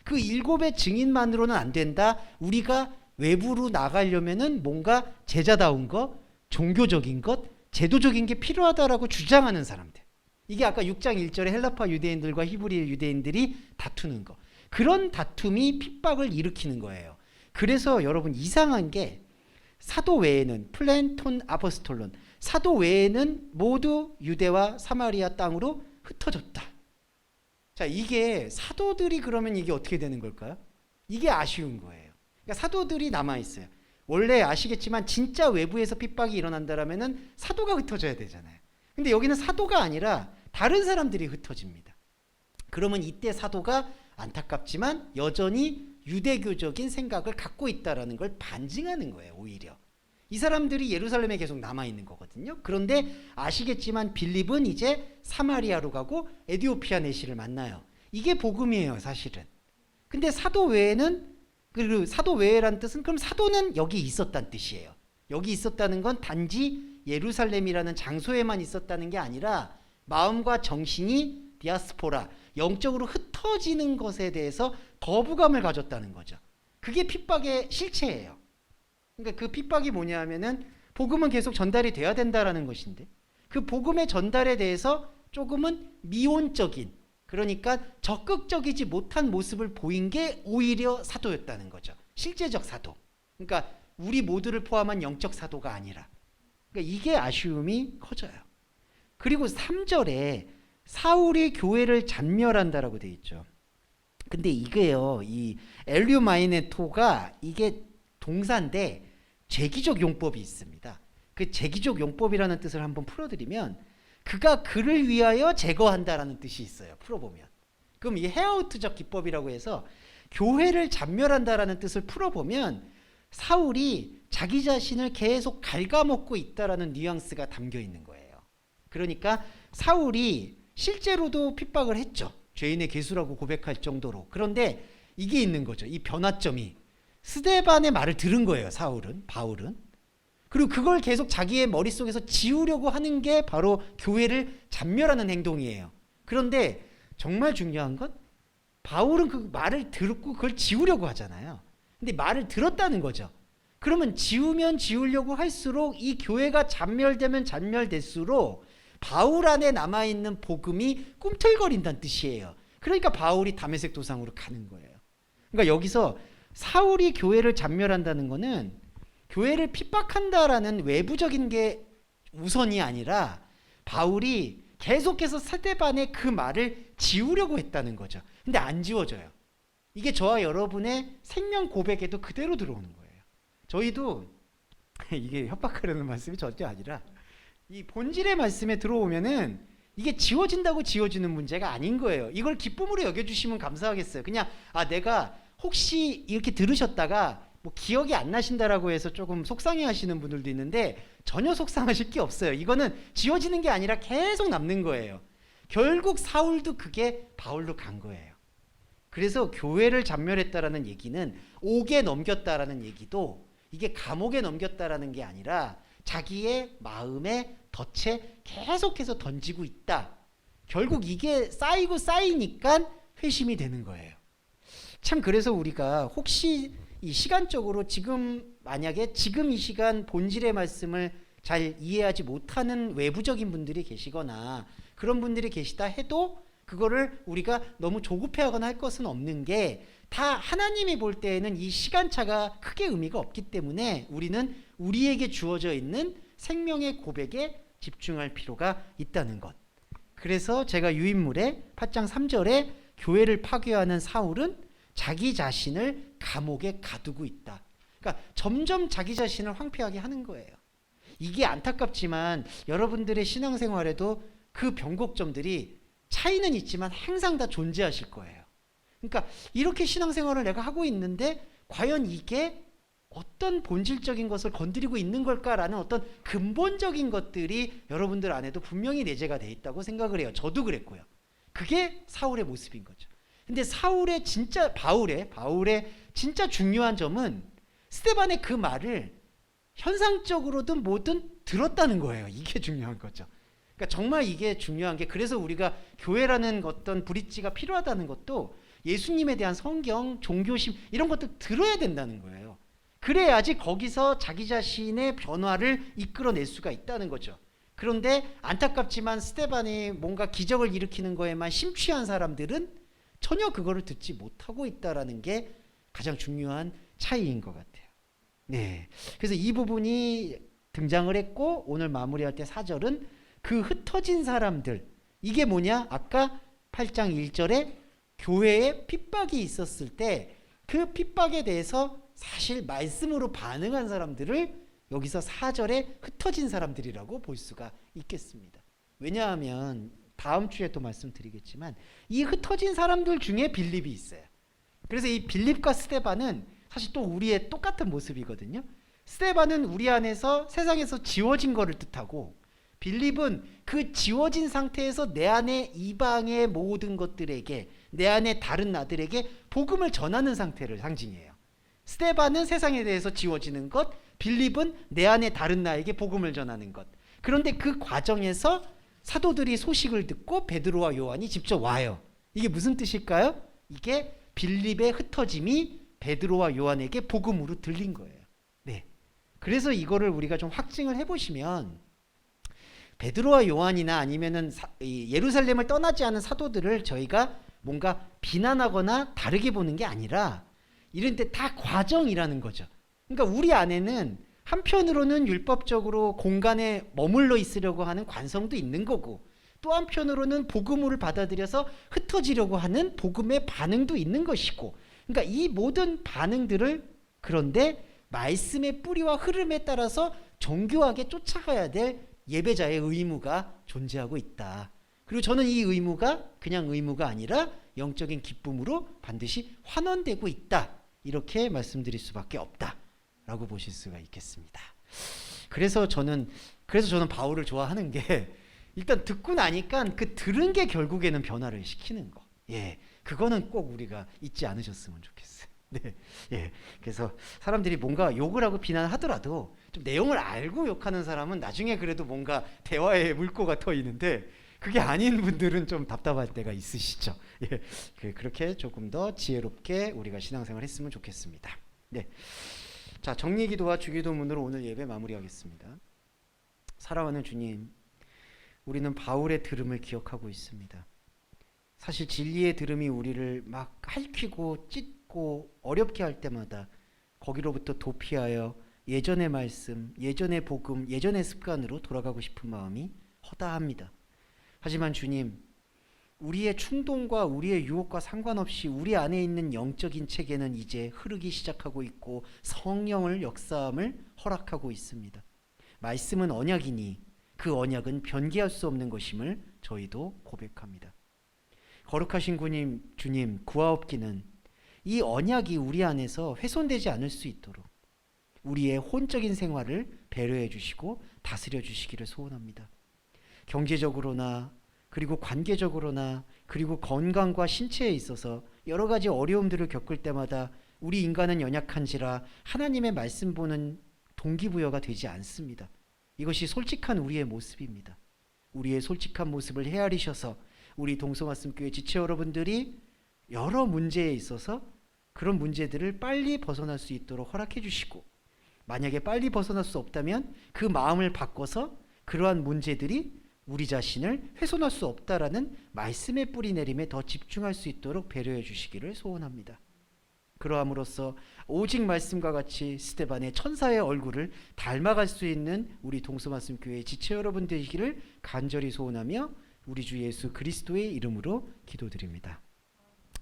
그 7의 증인만으로는 안 된다, 우리가 외부로 나가려면은 뭔가 제자다운 것, 종교적인 것, 제도적인 게 필요하다라고 주장하는 사람들, 이게 아까 6장 1절에 헬라파 유대인들과 히브리 유대인들이 다투는 거, 그런 다툼이 핍박을 일으키는 거예요. 그래서 여러분 이상한 게, 사도 외에는 플랜톤 아포스톨론, 사도 외에는 모두 유대와 사마리아 땅으로 흩어졌다. 자, 이게 사도들이 그러면 이게 어떻게 되는 걸까요? 이게 아쉬운 거예요. 그러니까 사도들이 남아 있어요. 원래 아시겠지만 진짜 외부에서 핍박이 일어난다라면은 사도가 흩어져야 되잖아요. 근데 여기는 사도가 아니라 다른 사람들이 흩어집니다. 그러면 이때 사도가 안타깝지만 여전히 유대교적인 생각을 갖고 있다라는 걸 반증하는 거예요. 오히려 이 사람들이 예루살렘에 계속 남아있는 거거든요. 그런데 아시겠지만 빌립은 이제 사마리아로 가고 에디오피아 내시를 만나요. 이게 복음이에요, 사실은. 근데 사도 외에는, 그리고 사도 외에란 뜻은 그럼 사도는 여기 있었다는 뜻이에요. 여기 있었다는 건 단지 예루살렘이라는 장소에만 있었다는 게 아니라 마음과 정신이 디아스포라, 영적으로 흩어지는 것에 대해서 거부감을 가졌다는 거죠. 그게 핍박의 실체예요. 그러니까 그 핍박이 뭐냐면은 복음은 계속 전달이 돼야 된다라는 것인데, 그 복음의 전달에 대해서 조금은 미온적인, 그러니까 적극적이지 못한 모습을 보인 게 오히려 사도였다는 거죠. 실제적 사도. 그러니까 우리 모두를 포함한 영적 사도가 아니라. 그러니까 이게 아쉬움이 커져요. 그리고 3절에 사울이 교회를 잔멸한다라고 되어 있죠. 근데 이게요, 이 엘류마이네토가 이게 동사인데 제기적 용법이 있습니다. 그 제기적 용법이라는 뜻을 한번 풀어드리면, 그가 그를 위하여 제거한다라는 뜻이 있어요. 풀어보면. 그럼 이게 헤아우트적 기법이라고 해서 교회를 잔멸한다라는 뜻을 풀어보면 사울이 자기 자신을 계속 갉아먹고 있다라는 뉘앙스가 담겨 있는 거예요. 그러니까 사울이 실제로도 핍박을 했죠. 죄인의 괴수라고 고백할 정도로. 그런데 이게 있는 거죠. 이 변화점이. 스데반의 말을 들은 거예요, 바울은. 그리고 그걸 계속 자기의 머릿속에서 지우려고 하는 게 바로 교회를 잔멸하는 행동이에요. 그런데 정말 중요한 건 바울은 그 말을 듣고 그걸 지우려고 하잖아요. 근데 말을 들었다는 거죠. 그러면 지우면 지우려고 할수록 이 교회가 잔멸되면 잔멸될수록 바울 안에 남아있는 복음이 꿈틀거린다는 뜻이에요. 그러니까 바울이 다메섹 도상으로 가는 거예요. 그러니까 여기서 사울이 교회를 잔멸한다는 거는 교회를 핍박한다라는 외부적인 게 우선이 아니라 바울이 계속해서 스데반의 그 말을 지우려고 했다는 거죠. 근데 안 지워져요. 이게 저와 여러분의 생명 고백에도 그대로 들어오는 거예요. 저희도 이게 협박하려는 말씀이 전혀 아니라 이 본질의 말씀에 들어오면은 이게 지워진다고 지워지는 문제가 아닌 거예요. 이걸 기쁨으로 여겨주시면 감사하겠어요. 그냥 내가 혹시 이렇게 들으셨다가 뭐 기억이 안 나신다라고 해서 조금 속상해하시는 분들도 있는데 전혀 속상하실 게 없어요. 이거는 지워지는 게 아니라 계속 남는 거예요. 결국 사울도 그게 바울로 간 거예요. 그래서 교회를 잔멸했다라는 얘기는 옥에 넘겼다라는 얘기도 이게 감옥에 넘겼다라는 게 아니라 자기의 마음에 덫에 계속해서 던지고 있다. 결국 이게 쌓이고 쌓이니까 회심이 되는 거예요. 참 그래서 우리가 혹시 이 시간적으로 만약에 지금 이 시간 본질의 말씀을 잘 이해하지 못하는 외부적인 분들이 계시거나 그런 분들이 계시다 해도 그거를 우리가 너무 조급해하거나 할 것은 없는 게 다 하나님이 볼 때에는 이 시간차가 크게 의미가 없기 때문에 우리는 우리에게 주어져 있는 생명의 고백에 집중할 필요가 있다는 것. 그래서 제가 유인물에 8장 3절에 교회를 파괴하는 사울은 자기 자신을 감옥에 가두고 있다. 그러니까 점점 자기 자신을 황폐하게 하는 거예요. 이게 안타깝지만 여러분들의 신앙생활에도 그 변곡점들이 차이는 있지만 항상 다 존재하실 거예요. 그러니까 이렇게 신앙생활을 내가 하고 있는데 과연 이게 어떤 본질적인 것을 건드리고 있는 걸까라는 어떤 근본적인 것들이 여러분들 안에도 분명히 내재가 돼 있다고 생각을 해요. 저도 그랬고요. 그게 사울의 모습인 거죠. 근데 바울의 진짜 중요한 점은 스데반의 그 말을 현상적으로든 뭐든 들었다는 거예요. 이게 중요한 거죠. 그러니까 정말 이게 중요한 게 그래서 우리가 교회라는 어떤 브릿지가 필요하다는 것도 예수님에 대한 성경, 종교심 이런 것들 들어야 된다는 거예요. 그래야지 거기서 자기 자신의 변화를 이끌어낼 수가 있다는 거죠. 그런데 안타깝지만 스데반이 뭔가 기적을 일으키는 거에만 심취한 사람들은 전혀 그거를 듣지 못하고 있다라는 게 가장 중요한 차이인 것 같아요. 네. 그래서 이 부분이 등장을 했고 오늘 마무리할 때 4절은 그 흩어진 사람들. 이게 뭐냐? 아까 8장 1절에 교회에 핍박이 있었을 때 그 핍박에 대해서 사실 말씀으로 반응한 사람들을 여기서 4절에 흩어진 사람들이라고 볼 수가 있겠습니다. 왜냐하면 다음 주에 또 말씀드리겠지만 이 흩어진 사람들 중에 빌립이 있어요. 그래서 이 빌립과 스데반은 사실 또 우리의 똑같은 모습이거든요. 스데반은 우리 안에서 세상에서 지워진 거를 뜻하고 빌립은 그 지워진 상태에서 내 안에 이방의 모든 것들에게 내 안에 다른 나들에게 복음을 전하는 상태를 상징해요. 스데반은 세상에 대해서 지워지는 것, 빌립은 내 안에 다른 나에게 복음을 전하는 것. 그런데 그 과정에서 사도들이 소식을 듣고 베드로와 요한이 직접 와요. 이게 무슨 뜻일까요? 이게 빌립의 흩어짐이 베드로와 요한에게 복음으로 들린 거예요. 네. 그래서 이거를 우리가 좀 확증을 해보시면 베드로와 요한이나 아니면은 예루살렘을 떠나지 않은 사도들을 저희가 뭔가 비난하거나 다르게 보는 게 아니라 이런 때 다 과정이라는 거죠. 그러니까 우리 안에는 한편으로는 율법적으로 공간에 머물러 있으려고 하는 관성도 있는 거고 또 한편으로는 복음을 받아들여서 흩어지려고 하는 복음의 반응도 있는 것이고 그러니까 이 모든 반응들을 그런데 말씀의 뿌리와 흐름에 따라서 정교하게 쫓아가야 될 예배자의 의무가 존재하고 있다. 그리고 저는 이 의무가 그냥 의무가 아니라 영적인 기쁨으로 반드시 환원되고 있다. 이렇게 말씀드릴 수밖에 없다라고 보실 수가 있겠습니다. 그래서 저는 바울을 좋아하는 게 일단 듣고 나니까 그 들은 게 결국에는 변화를 시키는 거. 예, 그거는 꼭 우리가 잊지 않으셨으면 좋겠어요. 네, 예. 그래서 사람들이 뭔가 욕을 하고 비난하더라도 좀 내용을 알고 욕하는 사람은 나중에 그래도 뭔가 대화에 물꼬가 터이는데 그게 아닌 분들은 좀 답답할 때가 있으시죠. 예, 그렇게 조금 더 지혜롭게 우리가 신앙생활 했으면 좋겠습니다. 네, 자 정리기도와 주기도문으로 오늘 예배 마무리하겠습니다. 사랑하는 주님, 우리는 바울의 들음을 기억하고 있습니다. 사실 진리의 들음이 우리를 막 핥히고 힘겹고 어렵게 할 때마다 거기로부터 도피하여 예전의 말씀, 예전의 복음, 예전의 습관으로 돌아가고 싶은 마음이 허다합니다. 하지만 주님, 우리의 충동과 우리의 유혹과 상관없이 우리 안에 있는 영적인 체계는 이제 흐르기 시작하고 있고 성령을 역사함을 허락하고 있습니다. 말씀은 언약이니 그 언약은 변개할 수 없는 것임을 저희도 고백합니다. 거룩하신 주님, 구하옵기는 이 언약이 우리 안에서 훼손되지 않을 수 있도록 우리의 혼적인 생활을 배려해 주시고 다스려 주시기를 소원합니다. 경제적으로나 그리고 관계적으로나 그리고 건강과 신체에 있어서 여러 가지 어려움들을 겪을 때마다 우리 인간은 연약한지라 하나님의 말씀 보는 동기부여가 되지 않습니다. 이것이 솔직한 우리의 모습입니다. 우리의 솔직한 모습을 헤아리셔서 우리 동서말씀교회 지체 여러분들이 여러 문제에 있어서 그런 문제들을 빨리 벗어날 수 있도록 허락해 주시고, 만약에 빨리 벗어날 수 없다면 그 마음을 바꿔서 그러한 문제들이 우리 자신을 훼손할 수 없다라는 말씀의 뿌리 내림에 더 집중할 수 있도록 배려해 주시기를 소원합니다. 그러함으로써 오직 말씀과 같이 스데반의 천사의 얼굴을 닮아갈 수 있는 우리 동서말씀교회 지체 여러분 되시기를 간절히 소원하며 우리 주 예수 그리스도의 이름으로 기도드립니다.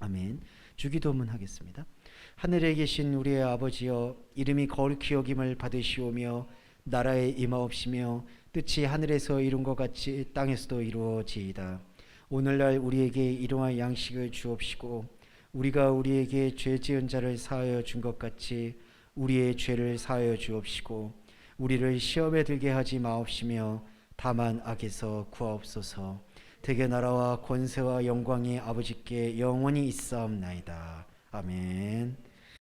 아멘. 주기도문 하겠습니다. 하늘에 계신 우리의 아버지여, 이름이 거룩히 여김을 받으시오며 나라에 임하옵시며 뜻이 하늘에서 이룬 것 같이 땅에서도 이루어지이다. 오늘날 우리에게 일용할 양식을 주옵시고 우리가 우리에게 죄 지은 자를 사하여 준 것 같이 우리의 죄를 사하여 주옵시고 우리를 시험에 들게 하지 마옵시며 다만 악에서 구하옵소서. 대개 나라와 권세와 영광이 아버지께 영원히 있사옵나이다. 아멘.